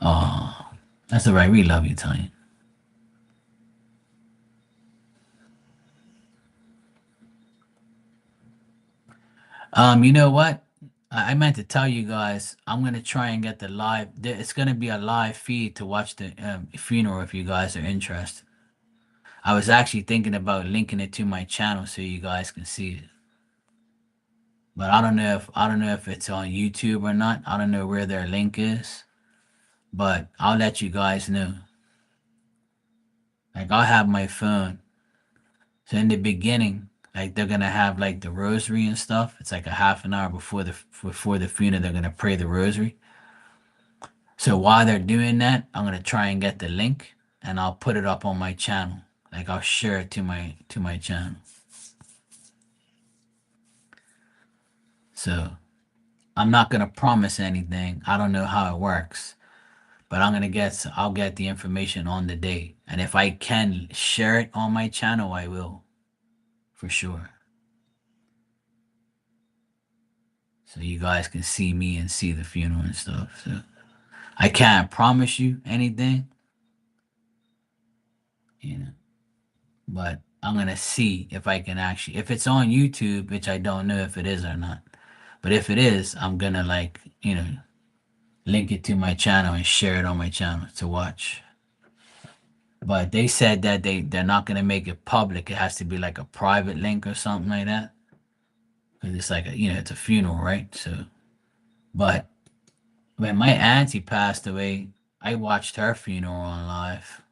Speaker 1: Oh, that's all right. We love you, Tanya. You know what? I meant to tell you guys. I'm gonna try and get the live. It's gonna be a live feed to watch the funeral if you guys are interested. I was actually thinking about linking it to my channel so you guys can see it. But I don't know if it's on YouTube or not. I don't know where their link is. But I'll let you guys know. Like I'll have my phone. So in the beginning, Like they're gonna have like the rosary and stuff. It's like a half an hour before the funeral. They're gonna pray the rosary. So while they're doing that, I'm gonna try and get the link, and I'll put it up on my channel. Like I'll share it to my channel. So I'm not gonna promise anything. I don't know how it works, but I'll get the information on the day, and if I can share it on my channel, I will, for sure. So you guys can see me and see the funeral and stuff. So I can't promise you anything, you know, but I'm gonna see if I can actually, if it's on YouTube, which I don't know if it is or not, but if it is, I'm gonna like, link it to my channel and share it on my channel to watch. But they said that they're not gonna make it public. It has to be like a private link or something like that, because it's like it's a funeral, right? So, but when my auntie passed away, I watched her funeral on live,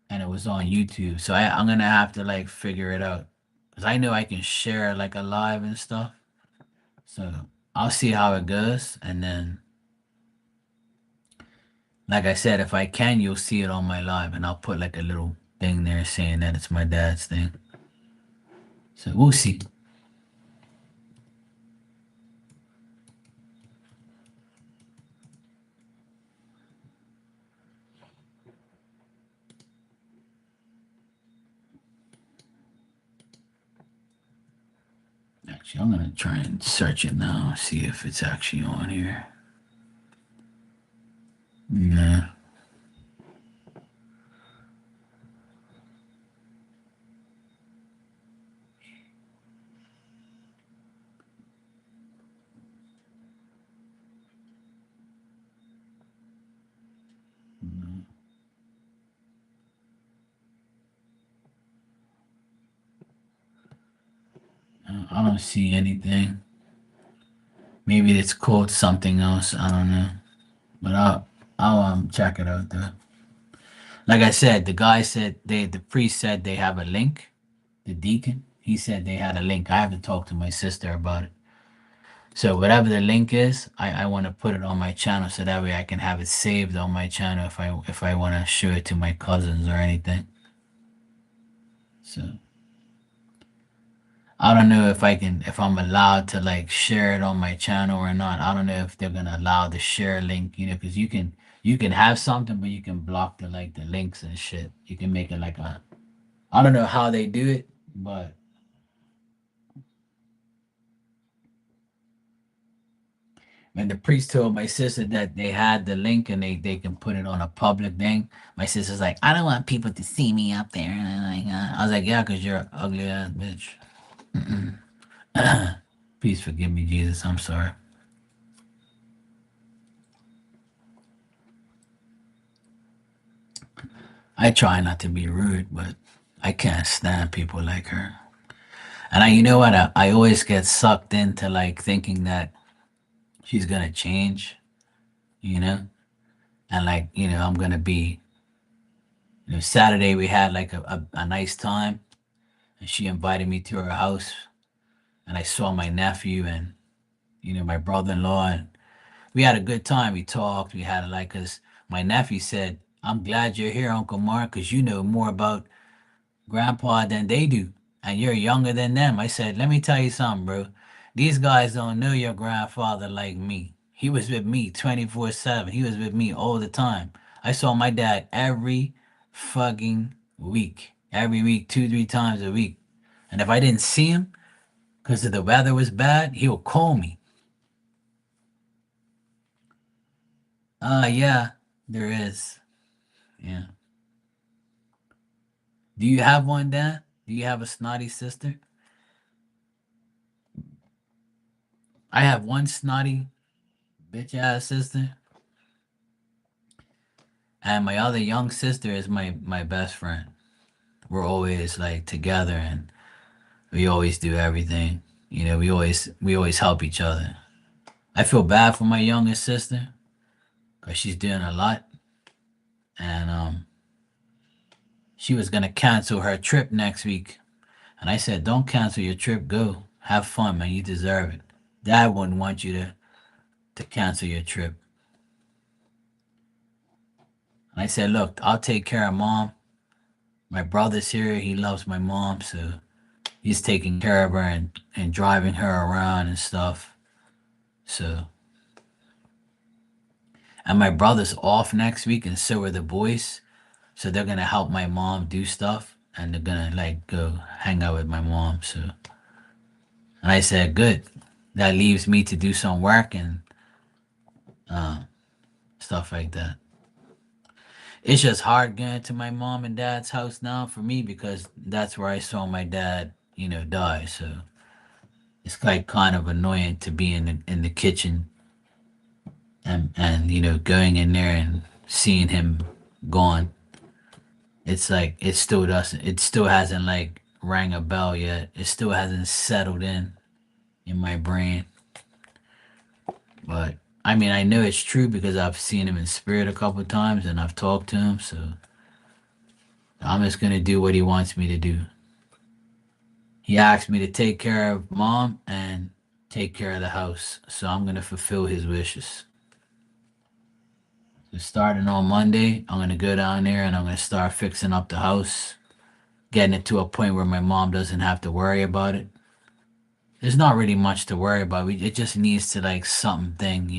Speaker 1: and it was on YouTube. So I'm gonna have to like figure it out, because I know I can share like a live and stuff. So I'll see how it goes, and then, like I said, if I can, you'll see it on my live, and I'll put like a little thing there saying that it's my dad's thing. So we'll see. Actually, I'm gonna try and search it now, see if it's actually on here. Nah. I don't see anything. Maybe it's called something else. I don't know. But I'll check it out though. Like I said, the guy said the priest said they have a link. The deacon, he said they had a link. I have to talk to my sister about it. So whatever the link is, I want to put it on my channel so that way I can have it saved on my channel if I want to show it to my cousins or anything. So I don't know if I'm allowed to like share it on my channel or not. I don't know if they're gonna allow the share link, because you can have something, but you can block the links and shit. You can make it like I don't know how they do it, but when the priest told my sister that they had the link and they can put it on a public thing, my sister's like, I don't want people to see me up there. And I was like, yeah, because you're an ugly ass bitch. Please forgive me, Jesus. I'm sorry. I try not to be rude, but I can't stand people like her. And you know what? I always get sucked into like thinking that she's gonna change, you know, and like I'm gonna be. Saturday we had like a nice time, and she invited me to her house, and I saw my nephew and my brother-in-law, and we had a good time. We talked. We had like, cause my nephew said, "I'm glad you're here, Uncle Mark, cause you know more about grandpa than they do, and you're younger than them." I said, "Let me tell you something, bro. These guys don't know your grandfather like me. He was with me 24/7. He was with me all the time. I saw my dad every fucking week. Every week, 2, 3 times a week. And if I didn't see him because the weather was bad, he would call me. Yeah, there is. Yeah. Do you have one, Dad? Do you have a snotty sister? I have one snotty bitch ass sister, and my other young sister is my best friend. We're always like together, and we always do everything. We always help each other. I feel bad for my youngest sister because she's doing a lot, and she was gonna cancel her trip next week. And I said, don't cancel your trip. Go. Have fun, man. You deserve it. Dad wouldn't want you to cancel your trip. And I said, look, I'll take care of mom. My brother's here. He loves my mom. So he's taking care of her and driving her around and stuff. So, and my brother's off next week, and so are the boys. So they're going to help my mom do stuff. And they're going to like go hang out with my mom. So, and I said, good. That leaves me to do some work and uh, stuff like that. It's just hard going to my mom and dad's house now for me because that's where I saw my dad, die. So it's like kind of annoying to be in the kitchen and going in there and seeing him gone. It's like it still hasn't like rang a bell yet. It still hasn't settled in my brain. But I mean, I know it's true because I've seen him in spirit a couple of times and I've talked to him. So I'm just gonna do what he wants me to do. He asked me to take care of mom and take care of the house. So I'm gonna fulfill his wishes. So starting on Monday, I'm gonna go down there and I'm gonna start fixing up the house, getting it to a point where my mom doesn't have to worry about it. There's not really much to worry about. It just needs to like something,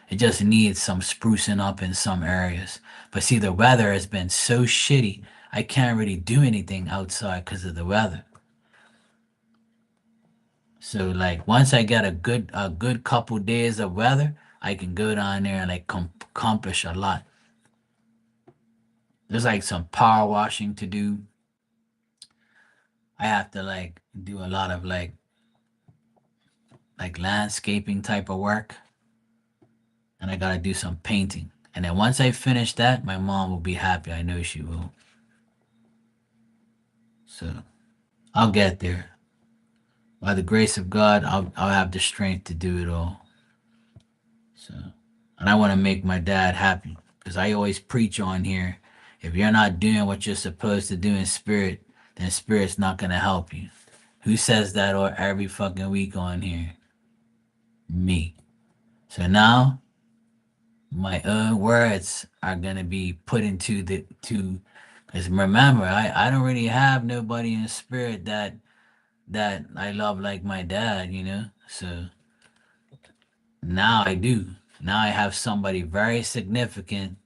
Speaker 1: it just needs some sprucing up in some areas. But see, the weather has been so shitty. I can't really do anything outside because of the weather. So like once I get a good couple days of weather, I can go down there and like accomplish a lot. There's like some power washing to do. I have to like do a lot of like landscaping type of work, and I gotta do some painting. And then once I finish that, my mom will be happy. I know she will. So I'll get there. By the grace of God, I'll have the strength to do it all. So, and I want to make my dad happy because I always preach on here. If you're not doing what you're supposed to do in spirit, then spirit's not gonna help you. Who says that or every fucking week on here? Me. So now my own words are gonna be put into the to because remember I don't really have nobody in spirit that I love like my dad. So now I do. Now I have somebody very significant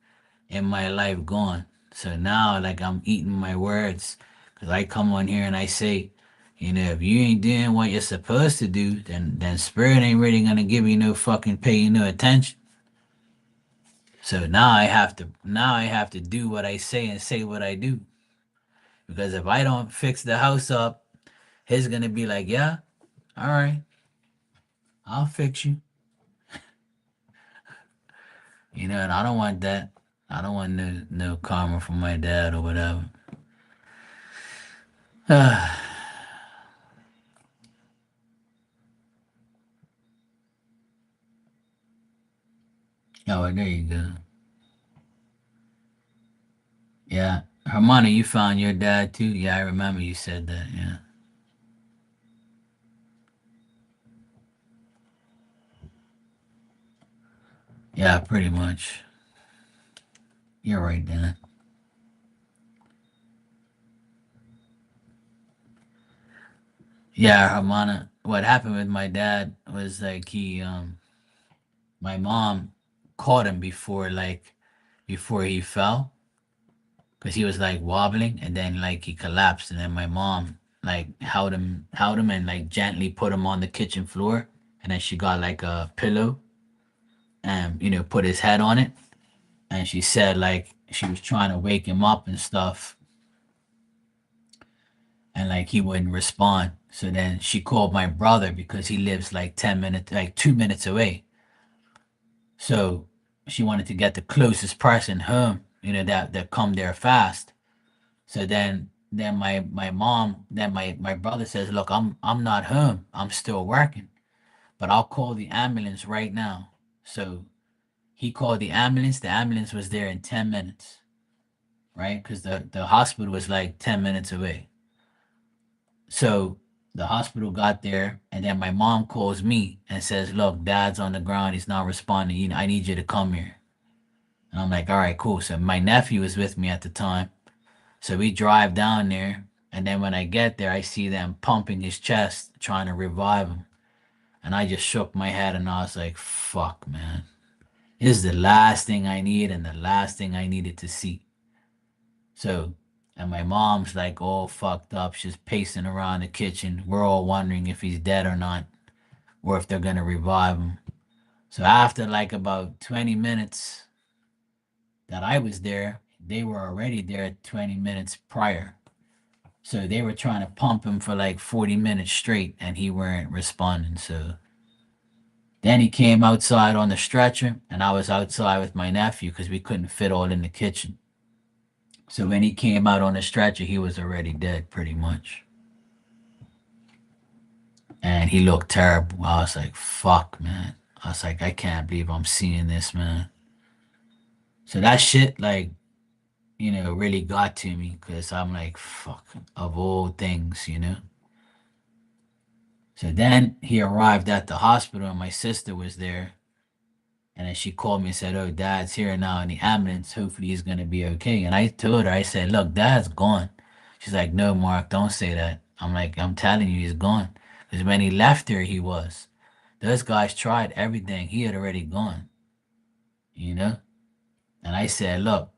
Speaker 1: in my life gone. So now, like, I'm eating my words because I come on here and I say, if you ain't doing what you're supposed to do, then spirit ain't really gonna give you no fucking pay you no attention. So now I have to do what I say and say what I do because if I don't fix the house up, he's gonna be like, yeah, all right, I'll fix you. And I don't want that. I don't want no karma from my dad or whatever. Oh, well, there you go. Yeah. Hermione, you found your dad too? Yeah, I remember you said that. Yeah. Yeah, pretty much. You're right, Dan. Yeah, Hermione, what happened with my dad was like my mom caught him before he fell because he was like wobbling and then like he collapsed and then my mom like held him and like gently put him on the kitchen floor and then she got like a pillow and put his head on it and she said like she was trying to wake him up and stuff and like he wouldn't respond. So then she called my brother because he lives like 10 minutes, like 2 minutes away. So she wanted to get the closest person home, that come there fast. So then my brother says, look, I'm not home. I'm still working, but I'll call the ambulance right now. So he called the ambulance. The ambulance was there in 10 minutes. right? Because the hospital was like 10 minutes away. So the hospital got there, and then my mom calls me and says, "Look, dad's on the ground. He's not responding. I need you to come here." And I'm like, "All right, cool." So my nephew was with me at the time. So we drive down there, and then when I get there, I see them pumping his chest, trying to revive him. And I just shook my head and I was like, fuck, man. This is the last thing I need and the last thing I needed to see. So, and my mom's like all fucked up. She's pacing around the kitchen. We're all wondering if he's dead or not, or if they're gonna revive him. So after like about 20 minutes that I was there, they were already there 20 minutes prior. So they were trying to pump him for like 40 minutes straight and he weren't responding. So then he came outside on the stretcher and I was outside with my nephew because we couldn't fit all in the kitchen. So when he came out on the stretcher, he was already dead pretty much. And he looked terrible. I was like, fuck, man. I was like, I can't believe I'm seeing this, man. So that shit, like, really got to me because I'm like, fuck, of all things, you know? So then he arrived at the hospital and my sister was there. And then she called me and said, "Oh, dad's here now in the ambulance. Hopefully he's gonna be okay." And I told her, I said, "Look, dad's gone." She's like, "No, Mark, don't say that." I'm like, "I'm telling you, he's gone." Because when he left her, he was. Those guys tried everything. He had already gone, you know? And I said, "Look,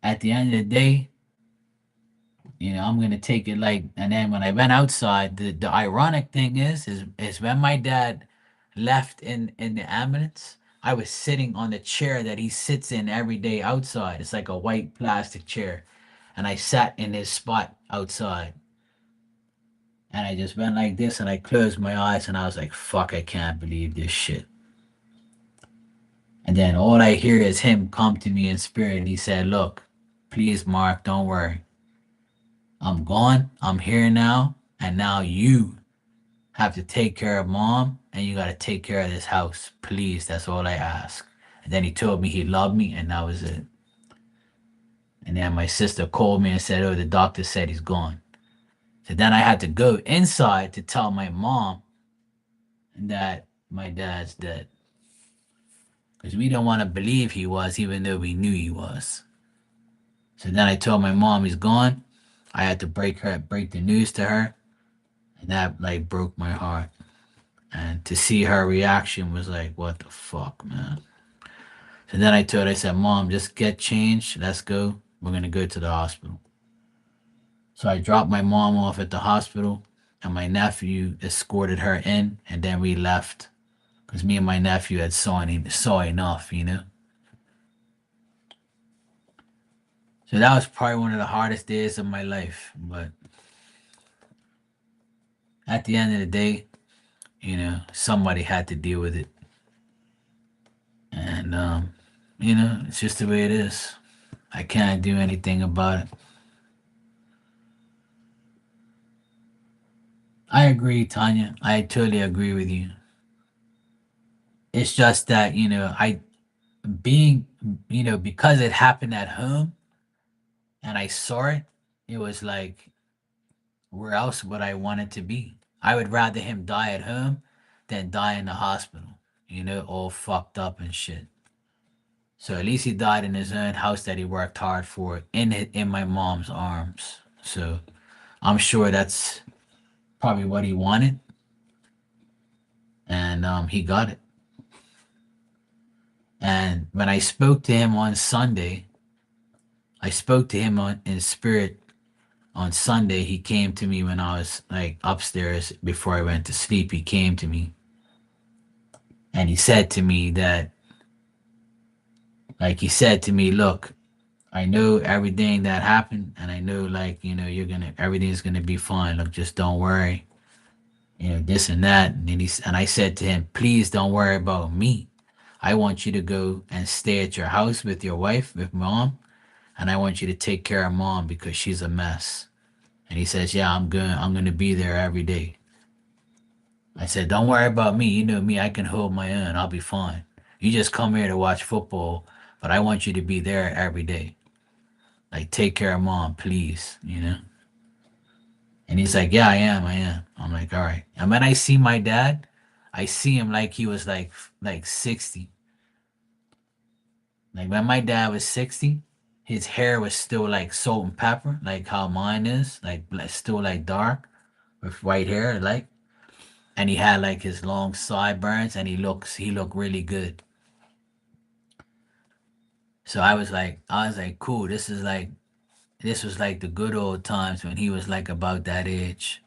Speaker 1: at the end of the day, I'm gonna take it like." And then when I went outside, the ironic thing is when my dad left in the ambulance, I was sitting on the chair that he sits in every day outside. It's like a white plastic chair, and I sat in his spot outside, and I just went like this, and I closed my eyes, and I was like, "Fuck, I can't believe this shit." And then all I hear is him come to me in spirit, and he said, "Look, please, Mark, don't worry. I'm gone. I'm here now, and now you have to take care of mom and you got to take care of this house. Please, that's all I ask." And then he told me he loved me and that was it. And then my sister called me and said, "Oh, the doctor said he's gone." So then I had to go inside to tell my mom that my dad's dead. Because we don't want to believe he was, even though we knew he was. So then I told my mom he's gone. I had to break the news to her. And that like broke my heart. And to see her reaction was like, what the fuck, man? So then I said, "Mom, just get changed. Let's go. We're going to go to the hospital." So I dropped my mom off at the hospital, and my nephew escorted her in, and then we left because me and my nephew had saw enough, you know? So that was probably one of the hardest days of my life. But at the end of the day, somebody had to deal with it. And, it's just the way it is. I can't do anything about it. I agree, Tanya. I totally agree with you. It's just that, being, because it happened at home and I saw it, it was like, where else would I want it to be? I would rather him die at home than die in the hospital, all fucked up and shit. So at least he died in his own house that he worked hard for in my mom's arms. So I'm sure that's probably what he wanted, and he got it. And when I spoke to him on Sunday, I spoke to him in spirit on Sunday. He came to me when I was like upstairs before I went to sleep. He came to me and he said to me that, like, he said to me, "Look, I know everything that happened, and I know, like, everything's gonna be fine. Look, just don't worry, this and that." And I said to him, "Please don't worry about me. I want you to go and stay at your house with your wife, with mom, and I want you to take care of mom because she's a mess." And he says, "Yeah, I'm gonna be there every day." I said, "Don't worry about me. You know me, I can hold my own. I'll be fine. You just come here to watch football, but I want you to be there every day. Like, take care of mom, please, you know? And he's like, yeah, I am. I am. I'm like, all right. And when I see my dad, I see him like he was like 60. Like when my dad was 60, his hair was still like salt and pepper, like how mine is, like still like dark with white hair, like, and he had like his long sideburns, and he looked really good. So I was like, cool. This was like the good old times when he was like about that age.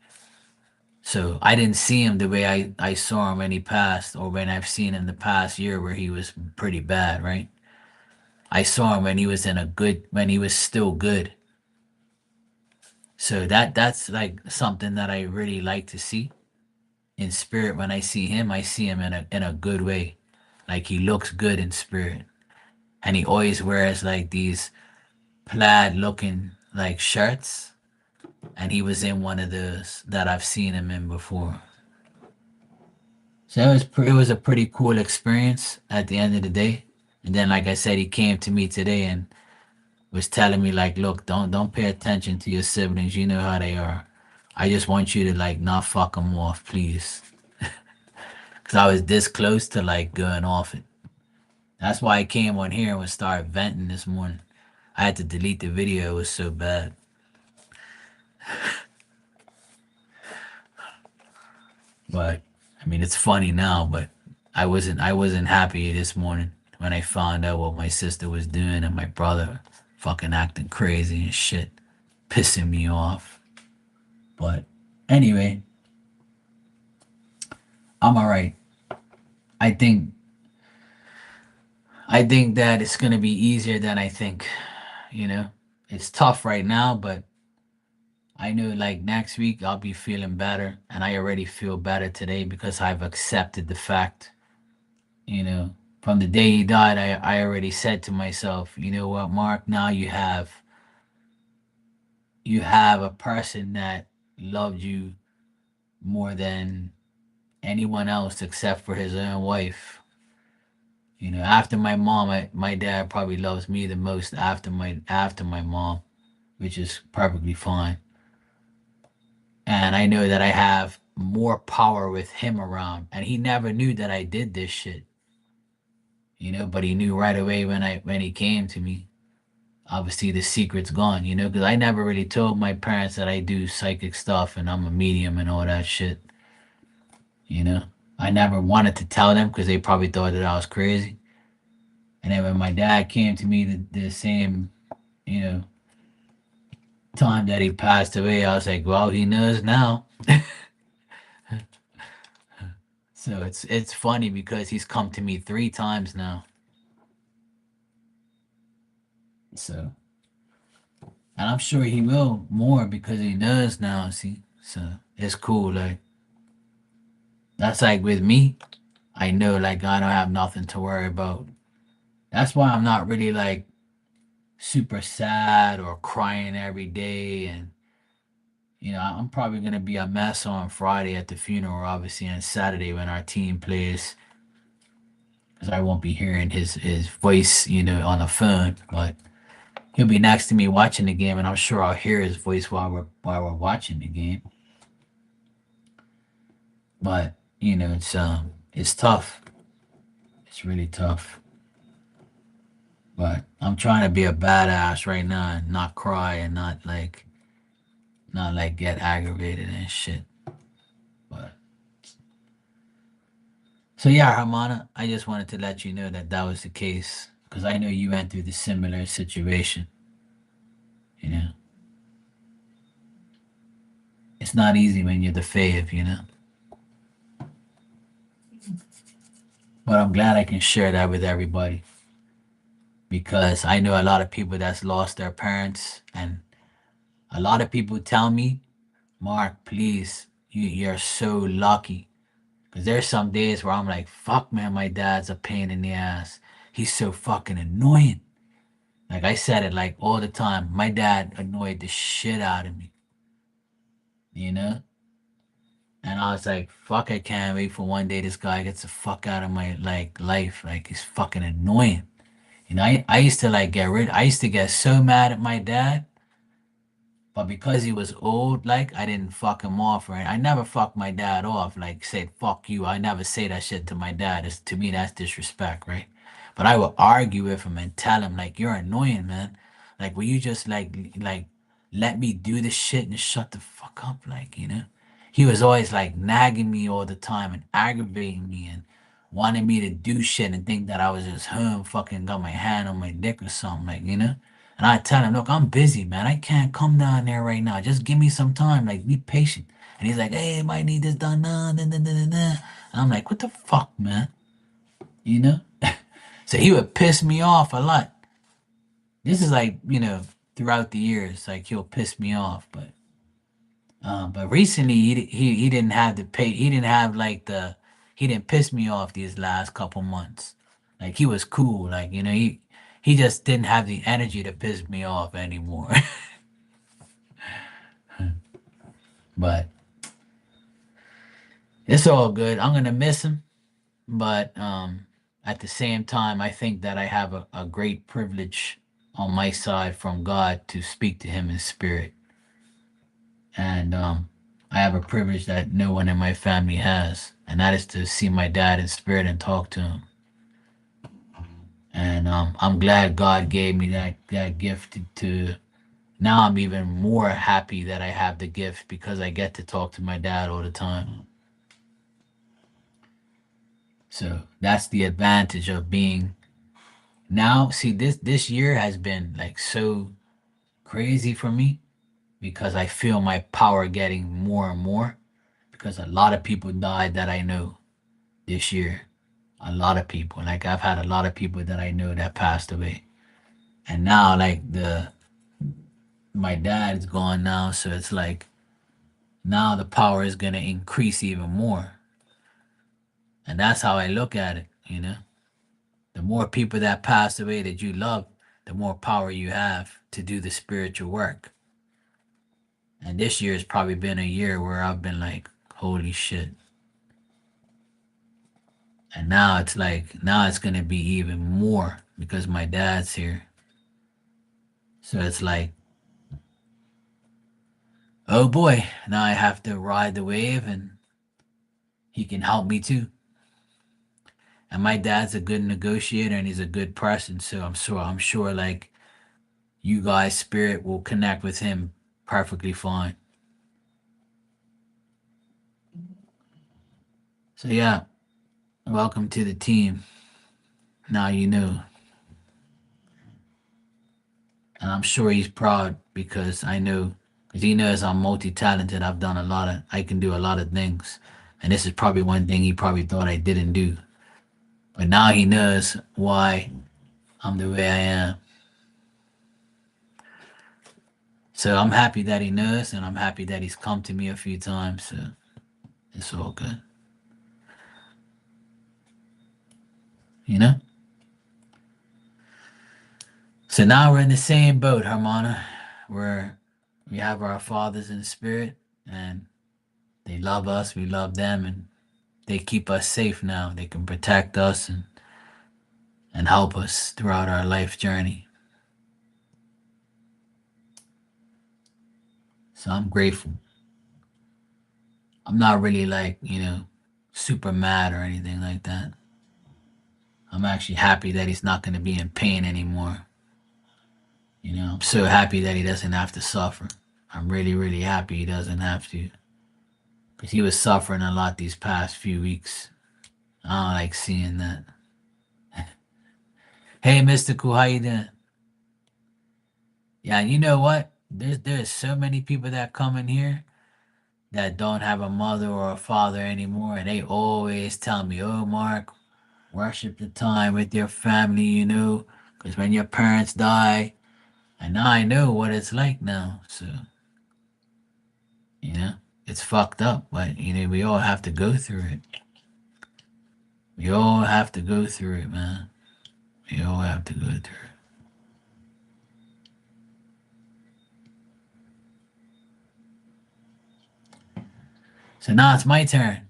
Speaker 1: So I didn't see him the way I saw him when he passed, or when I've seen him the past year where he was pretty bad, right? I saw him when he was still good. So that's like something that I really like to see in spirit. When I see him in a good way. Like he looks good in spirit. And he always wears like these plaid looking like shirts. And he was in one of those that I've seen him in before. So it was a pretty cool experience at the end of the day. And then like I said, he came to me today and was telling me like, look, don't pay attention to your siblings. You know how they are. I just want you to like not fuck them off, please. Cause I was this close to like going off it. That's why I came on here and would start venting this morning. I had to delete the video. It was so bad. But I mean, it's funny now. But I wasn't happy this morning when I found out what my sister was doing and my brother fucking acting crazy and shit, pissing me off. But anyway, I'm all right. I think I think that it's gonna be easier than I think. You know, it's tough right now, but I know like next week I'll be feeling better, and I already feel better today because I've accepted the fact. You know, from the day he died, I already said to myself, you know what, Mark, now you have a person that loved you more than anyone else except for his own wife. You know, after my mom, my dad probably loves me the most after my mom, which is perfectly fine. And I know that I have more power with him around, and he never knew that I did this shit. You know, but he knew right away when he came to me. Obviously, the secret's gone. You know, because I never really told my parents that I do psychic stuff and I'm a medium and all that shit. You know, I never wanted to tell them because they probably thought that I was crazy. And then when my dad came to me the same, you know, time that he passed away, I was like, well, he knows now. So it's funny because he's come to me 3 times now. So, and I'm sure he will more because he knows now. See, so it's cool. Like that's like with me, I know like I don't have nothing to worry about. That's why I'm not really like super sad or crying every day. And I'm probably gonna be a mess on Friday at the funeral, obviously, and Saturday when our team plays, because I won't be hearing his voice, on the phone. But he'll be next to me watching the game, and I'm sure I'll hear his voice while we're watching the game. But it's tough. It's really tough. But I'm trying to be a badass right now and not cry and not like get aggravated and shit. But so yeah, Hermana, I just wanted to let you know that that was the case because I know you went through the similar situation. You know, it's not easy when you're the fave. But I'm glad I can share that with everybody because I know a lot of people that's lost their parents, and a lot of people tell me, Mark, please, you're so lucky. Because there's some days where I'm like, fuck, man, my dad's a pain in the ass. He's so fucking annoying. Like I said it like all the time. My dad annoyed the shit out of me, you know? And I was like, fuck, I can't wait for one day this guy gets the fuck out of my like life. Like he's fucking annoying. I used to like I used to get so mad at my dad, but because he was old, like I didn't fuck him off, right? I never fucked my dad off, like said fuck you. I never say that shit to my dad. To me, that's disrespect, right? But I would argue with him and tell him like, you're annoying, man. Like, will you just like let me do this shit and shut the fuck up, like, you know? He was always like nagging me all the time and aggravating me and wanted me to do shit and think that I was just home fucking got my hand on my dick or something, like, you know? And I tell him, look, I'm busy, man. I can't come down there right now. Just give me some time. Like, be patient. And he's like, hey, I might need this done now. Nah, nah, nah, nah, nah. And I'm like, what the fuck, man? You know? So he would piss me off a lot. This is like, throughout the years, like he'll piss me off. But recently he didn't have the pay. He didn't have like he didn't piss me off these last couple months. Like he was cool. Like, he just didn't have the energy to piss me off anymore. But it's all good. I'm gonna miss him, but at the same time, I think that I have a great privilege on my side from God to speak to him in spirit, and I have a privilege that no one in my family has, and that is to see my dad in spirit and talk to him. And I'm glad God gave me that gift to. Now I'm even more happy that I have the gift because I get to talk to my dad all the time. So that's the advantage of being now. See, this year has been like so crazy for me because I feel my power getting more and more because a lot of people died that I know this year. A lot of people. Like I've had a lot of people that I know that passed away. And now like the my dad is gone now, so it's like now the power is gonna increase even more. And that's how I look at it. The more people that pass away that you love, the more power you have to do the spiritual work. And this year has probably been a year where I've been like, holy shit. And now it's like, now it's going to be even more because my dad's here. So it's like, oh boy, now I have to ride the wave and he can help me too. And my dad's a good negotiator and he's a good person. So I'm sure like you guys' spirit will connect with him perfectly fine. So yeah, welcome to the team. Now you know. And I'm sure he's proud because I know, because he knows I'm multi-talented. I can do a lot of things. And this is probably one thing he probably thought I didn't do. But now he knows why I'm the way I am. So I'm happy that he knows and I'm happy that he's come to me a few times. So it's all good. You know? So now we're in the same boat, Harmona, where we have our fathers in spirit and they love us, we love them, and they keep us safe now. They can protect us and help us throughout our life journey. So I'm grateful. I'm not really like, super mad or anything like that. I'm actually happy that he's not going to be in pain anymore. I'm so happy that he doesn't have to suffer. I'm really, really happy he doesn't have to. Because he was suffering a lot these past few weeks. I don't like seeing that. Hey, Mystical, how you doing? Yeah, you know what? There's so many people that come in here that don't have a mother or a father anymore, and they always tell me, "Oh, Mark, worship the time with your family, because when your parents die, and now I know what it's like now. So, you know, it's fucked up, but we all have to go through it. We all have to go through it, man. We all have to go through it. So now it's my turn.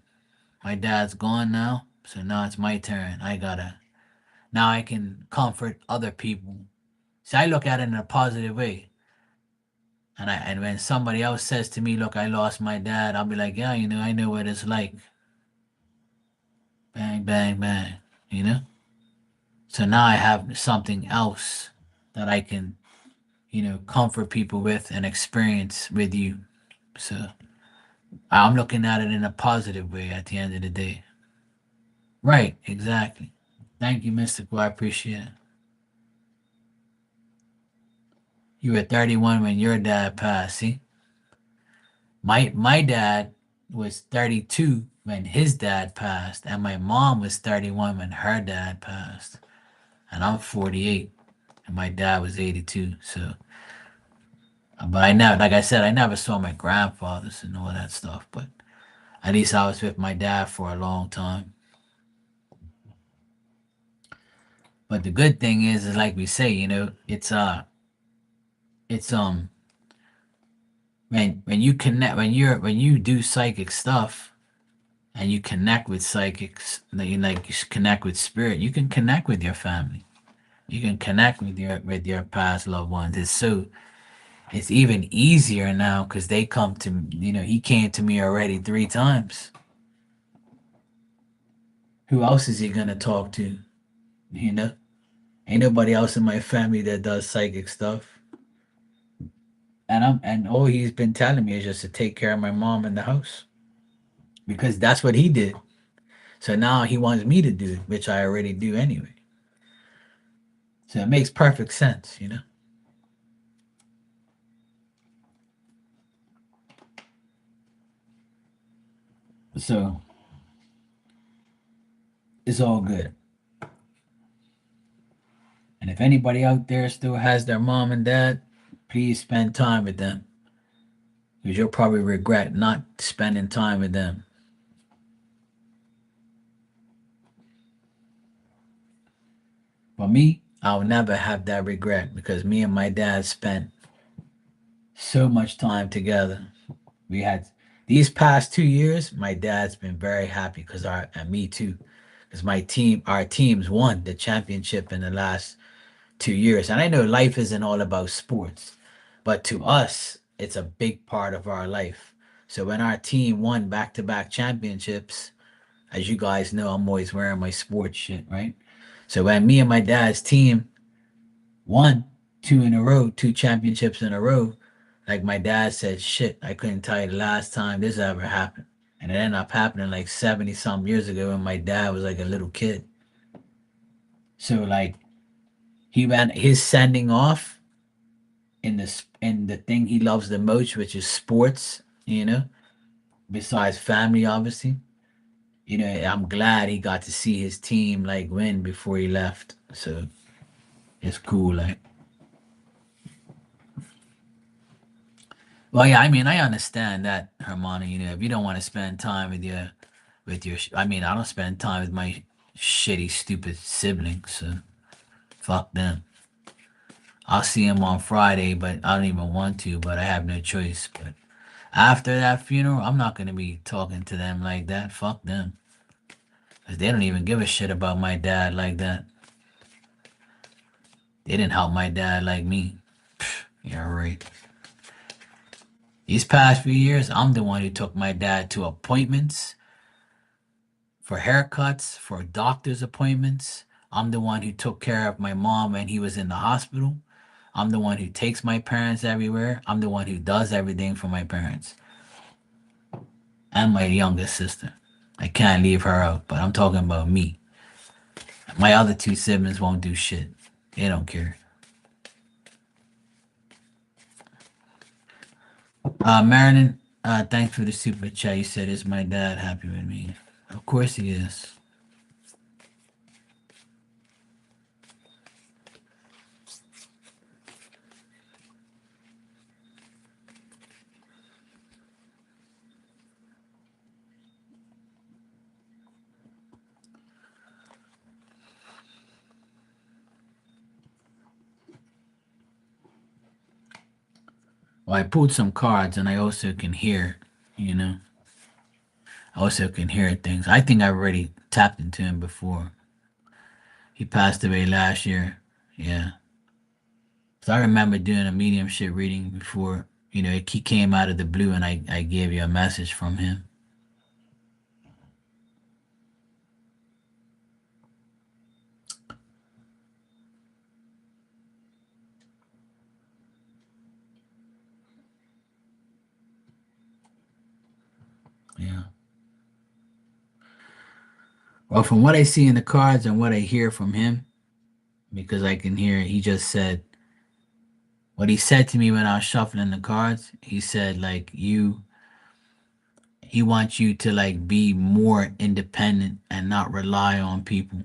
Speaker 1: My dad's gone now, so now it's my turn. I gotta Now I can comfort other people. So I look at it in a positive way. And when somebody else says to me, "Look, I lost my dad," I'll be like, "Yeah, I know what it's like." Bang, bang, bang. You know. So now I have something else that I can, comfort people with and experience with you. So I'm looking at it in a positive way at the end of the day. Right, exactly. Thank you, Mystical. I appreciate it. You were 31 when your dad passed. See, my dad was 32 when his dad passed, and my mom was 31 when her dad passed, and I'm 48, and my dad was 82. So, but I never, like I said, I never saw my grandfathers and all that stuff. But at least I was with my dad for a long time. But the good thing is like we say, it's when you connect when you do psychic stuff and you connect with psychics, like you connect with spirit, you can connect with your family. You can connect with your past loved ones. It's even easier now because they come to he came to me already 3 times. Who else is he gonna talk to? You know, ain't nobody else in my family that does psychic stuff. And all he's been telling me is just to take care of my mom in the house because that's what he did. So now he wants me to do it, which I already do anyway. So it makes perfect sense. So it's all good. And if anybody out there still has their mom and dad, please spend time with them because you'll probably regret not spending time with them. For me, I'll never have that regret because me and my dad spent so much time together. We had these past 2 years, my dad's been very happy because our and me too, because our teams won the championship in the last 2 years. And I know life isn't all about sports, but to us, it's a big part of our life. So when our team won back-to-back championships, as you guys know, I'm always wearing my sports shit, right? So when me and my dad's team won two in a row, two championships in a row, like my dad said, shit, I couldn't tell you the last time this ever happened. And it ended up happening like 70 some years ago when my dad was like a little kid. So like he went his sending off in the thing he loves the most, which is sports, besides family, obviously. I'm glad he got to see his team like win before he left. So it's cool. Like, well, yeah, I mean, I understand that, Hermione. If you don't want to spend time I mean, I don't spend time with my shitty, stupid siblings. So fuck them. I'll see him on Friday, but I don't even want to. But I have no choice. But after that funeral, I'm not gonna be talking to them like that. Fuck them, 'cause they don't even give a shit about my dad like that. They didn't help my dad like me. Yeah, right. These past few years, I'm the one who took my dad to appointments, for haircuts, for doctor's appointments. I'm the one who took care of my mom when he was in the hospital. I'm the one who takes my parents everywhere. I'm the one who does everything for my parents and my youngest sister. I can't leave her out, but I'm talking about me. My other two siblings won't do shit. They don't care. Marilyn, thanks for the super chat. You said, "Is my dad happy with me?" Of course he is. Well, I pulled some cards and I also can hear, you know, I also can hear things. I think I've already tapped into him before. He passed away last year. Yeah. So I remember doing a mediumship reading before. He came out of the blue, and I gave you a message from him. Yeah. Well, from what I see in the cards and what I hear from him, because I can hear, he just said what he said to me when I was shuffling the cards. He said, like, he wants you to, like, be more independent and not rely on people,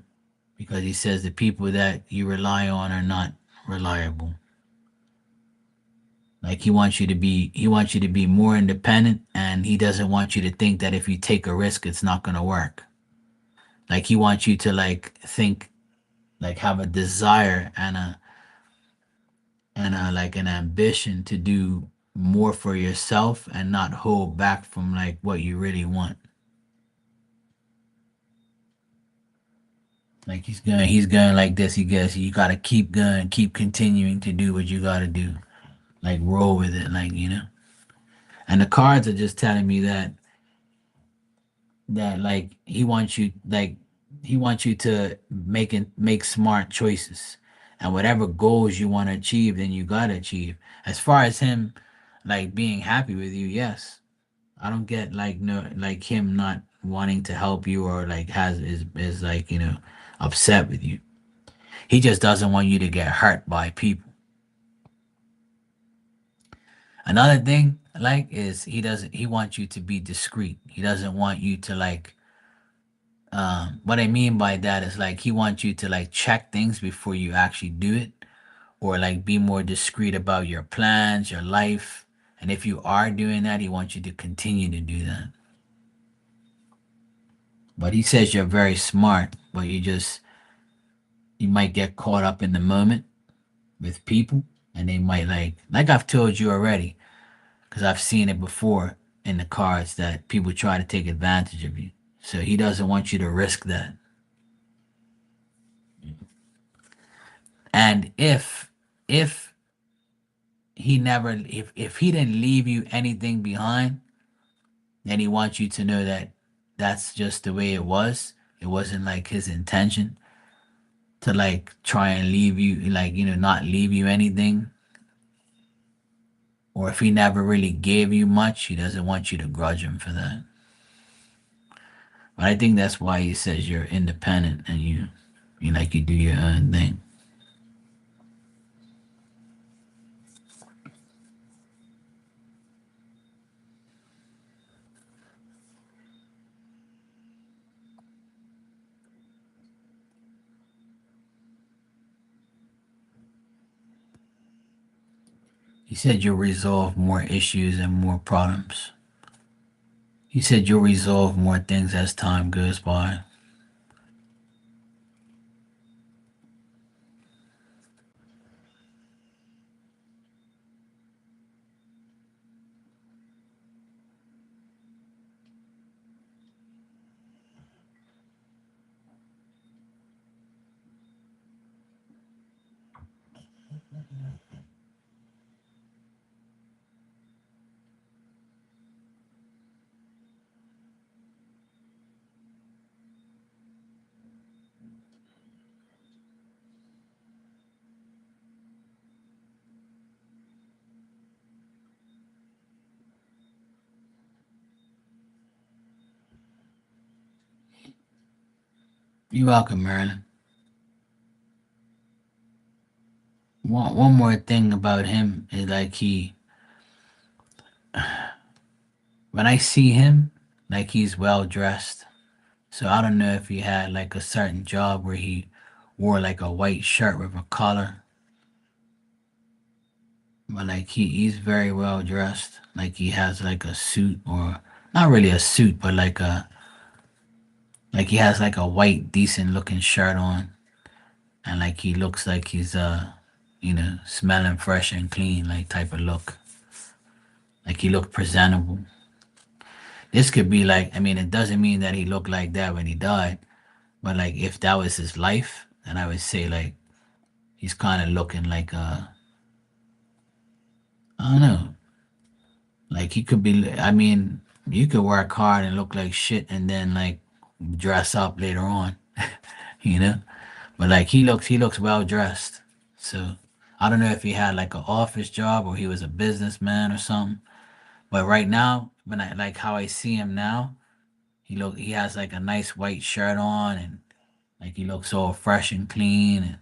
Speaker 1: because he says the people that you rely on are not reliable. Like, he wants you to be more independent, and he doesn't want you to think that if you take a risk it's not going to work. Like, he wants you to, like, think, like, have a desire and like an ambition to do more for yourself and not hold back from, like, what you really want. Like, he's going like this. He gets, you got to keep going, keep continuing to do what you got to do. Like, roll with it, like, and the cards are just telling me that, like, he wants you to make smart choices, and whatever goals you want to achieve, then you got to achieve. As far as him, like, being happy with you, yes. I don't get, like, no, like, him not wanting to help you, or, like, is like, upset with you. He just doesn't want you to get hurt by people. Another thing, like, is he wants you to be discreet. He doesn't want you to, like, what I mean by that is, like, he wants you to, like, check things before you actually do it, or, like, be more discreet about your plans, your life. And if you are doing that, he wants you to continue to do that. But he says you're very smart, but you might get caught up in the moment with people, and they might, like I've told you already, because I've seen it before in the cards, that people try to take advantage of you. So he doesn't want you to risk that. And if if he didn't leave you anything behind, then he wants you to know that that's just the way it was. It wasn't, like, his intention to, like, try and leave you, like, not leave you anything. Or if he never really gave you much, he doesn't want you to grudge him for that. But I think that's why he says you're independent, and you do your own thing. He said you'll resolve more issues and more problems. He said you'll resolve more things as time goes by. You're welcome, Marilyn. One more thing about him is, like, when I see him, like, he's well dressed. So I don't know if he had, like, a certain job where he wore, like, a white shirt with a collar, but, like, he's very well dressed. Like, he has, like, a suit, or not really a suit, but like he has, like, a white decent looking shirt on, and, like, he looks like he's smelling fresh and clean, like, type of look. Like, he looked presentable. This could be, like, I mean, it doesn't mean that he looked like that when he died, but, like, if that was his life, And I would say like he's kind of looking like I don't know, like he could be. I mean, you could work hard and look like shit, and then like dress up later on, you know. But like he looks well dressed. So I don't know if he had like an office job or he was a businessman or something. But right now, when I like how I see him now, he has like a nice white shirt on and like he looks all fresh and clean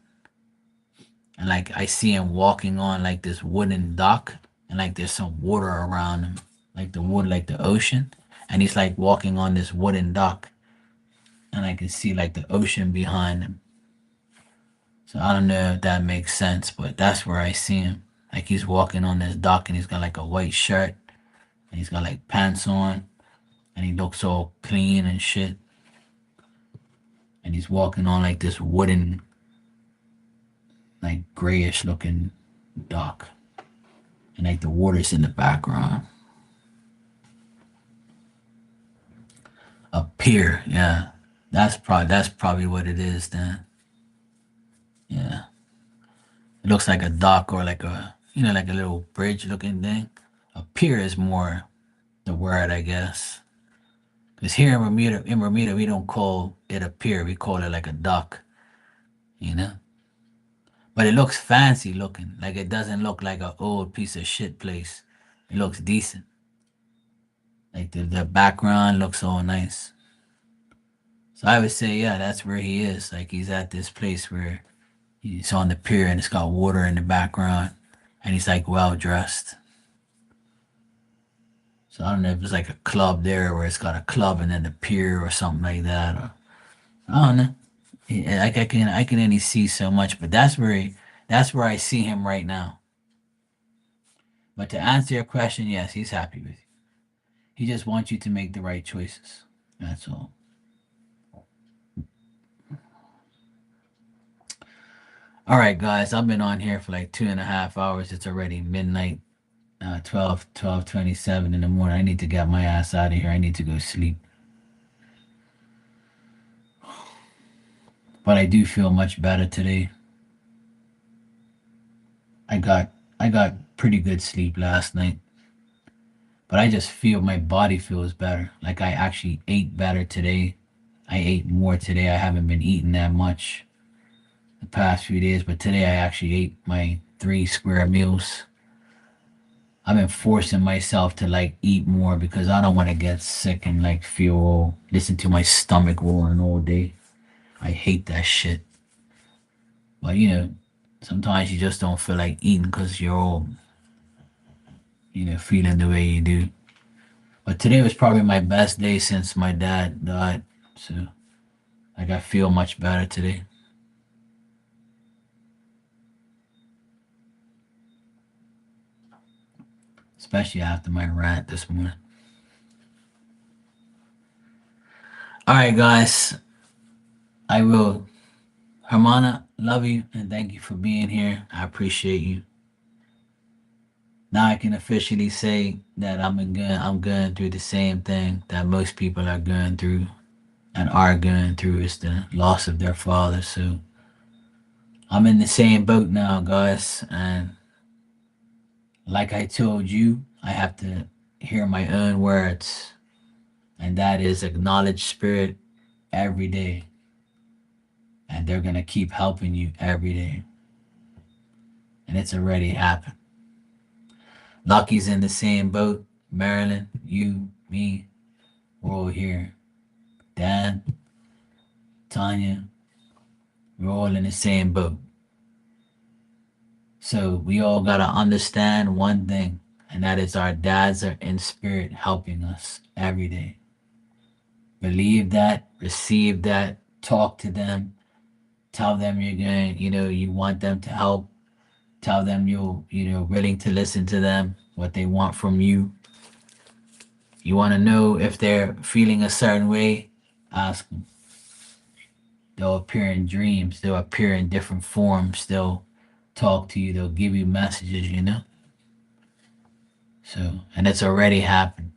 Speaker 1: and like I see him walking on like this wooden dock and like there's some water around him, like the wood, like the ocean, and he's like walking on this wooden dock and I can see like the ocean behind him. So I don't know if that makes sense, but that's where I see him. Like he's walking on this dock and he's got like a white shirt and he's got like pants on and he looks all clean and shit. And he's walking on like this wooden, like grayish looking dock. And like the water's in the background. A pier, yeah. That's probably what it is then. Yeah. It looks like a dock or like a like a little bridge looking thing. A pier is more the word, I guess. Because here in Bermuda, we don't call it a pier. We call it like a dock, you know? But it looks fancy looking. Like it doesn't look like an old piece of shit place. It looks decent. Like the background looks all nice. So I would say, yeah, that's where he is. Like he's at this place where he's on the pier and it's got water in the background and he's like well dressed. So I don't know if it's like a club there where it's got a club and then the pier or something like that. Or I don't know. Yeah, I can only see so much, but that's where I see him right now. But to answer your question, yes, he's happy with you. He just wants you to make the right choices. That's all. All right, guys, I've been on here for like 2.5 hours. It's already midnight, 12:27 in the morning. I need to get my ass out of here. I need to go sleep. But I do feel much better today. I got pretty good sleep last night. But I just feel my body feels better. Like I actually ate better today. I ate more today. I haven't been eating that much the past few days, but today I actually ate my 3 square meals. I've been forcing myself to like eat more because I don't want to get sick and like feel listen to my stomach roaring all day. I hate that shit. But sometimes you just don't feel like eating because you're all feeling the way you do. But today was probably my best day since my dad died. So like I feel much better today. Especially after my rant this morning. All right, guys. I will. Hermana, love you and thank you for being here. I appreciate you. Now I can officially say that I'm going through the same thing that most people are going through and are going through is the loss of their father. So I'm in the same boat now, guys. And like I told you, I have to hear my own words, and that is acknowledge spirit every day. And they're going to keep helping you every day. And it's already happened. Lucky's in the same boat. Marilyn, you, me, we're all here. Dan, Tanya, we're all in the same boat. So we all got to understand one thing, and that is our dads are in spirit helping us every day. Believe that, receive that, talk to them, tell them you're going, you want them to help, tell them you're willing to listen to them, what they want from you. You want to know if they're feeling a certain way, ask them. They'll appear in dreams, they'll appear in different forms, they'll talk to you, they'll give you messages. So, and it's already happened.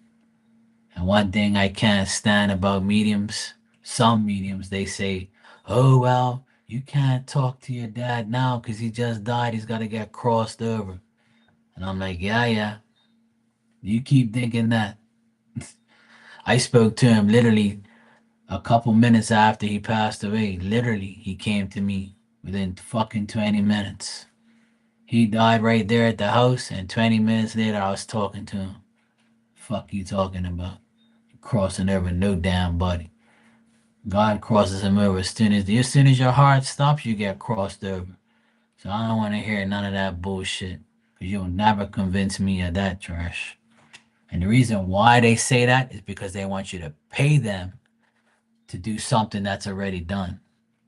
Speaker 1: And one thing I can't stand about mediums, some mediums, they say, oh, well, you can't talk to your dad now because he just died. He's got to get crossed over. And I'm like, yeah, yeah. You keep thinking that. I spoke to him literally a couple minutes after he passed away. Literally, he came to me within fucking 20 minutes. He died right there at the house, and 20 minutes later, I was talking to him. Fuck you talking about? Crossing over no damn body. God crosses him over as soon as your heart stops, you get crossed over. So I don't want to hear none of that bullshit. Cause you'll never convince me of that trash. And the reason why they say that is because they want you to pay them to do something that's already done.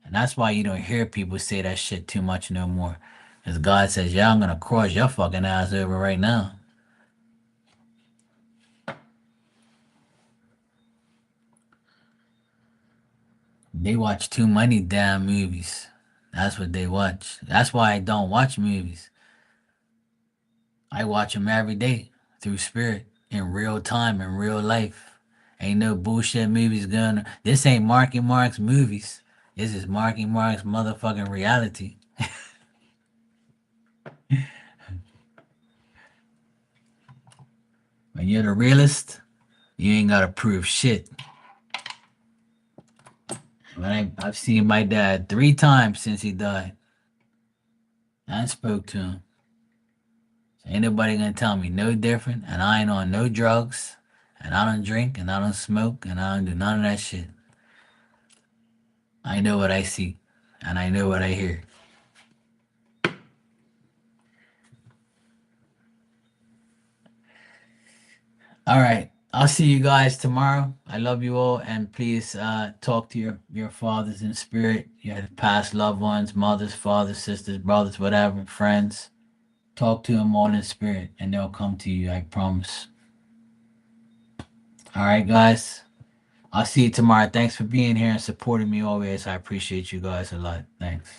Speaker 1: And that's why you don't hear people say that shit too much no more. Because God says, yeah, I'm going to cross your fucking ass over right now. They watch too many damn movies. That's what they watch. That's why I don't watch movies. I watch them every day through spirit, in real time, in real life. Ain't no bullshit movies going. This ain't Marky Mark's movies. This is Marky Mark's motherfucking reality. When you're the realist, you ain't gotta prove shit. I've seen my dad 3 times since he died. I spoke to him. So ain't nobody gonna tell me no different, and I ain't on no drugs, and I don't drink, and I don't smoke, and I don't do none of that shit. I know what I see, and I know what I hear. All right. I'll see you guys tomorrow. I love you all, and please talk to your fathers in spirit, your past loved ones, mothers, fathers, sisters, brothers, whatever, friends. Talk to them all in spirit, and they'll come to you. I promise. All right, guys. I'll see you tomorrow. Thanks for being here and supporting me always. I appreciate you guys a lot. Thanks.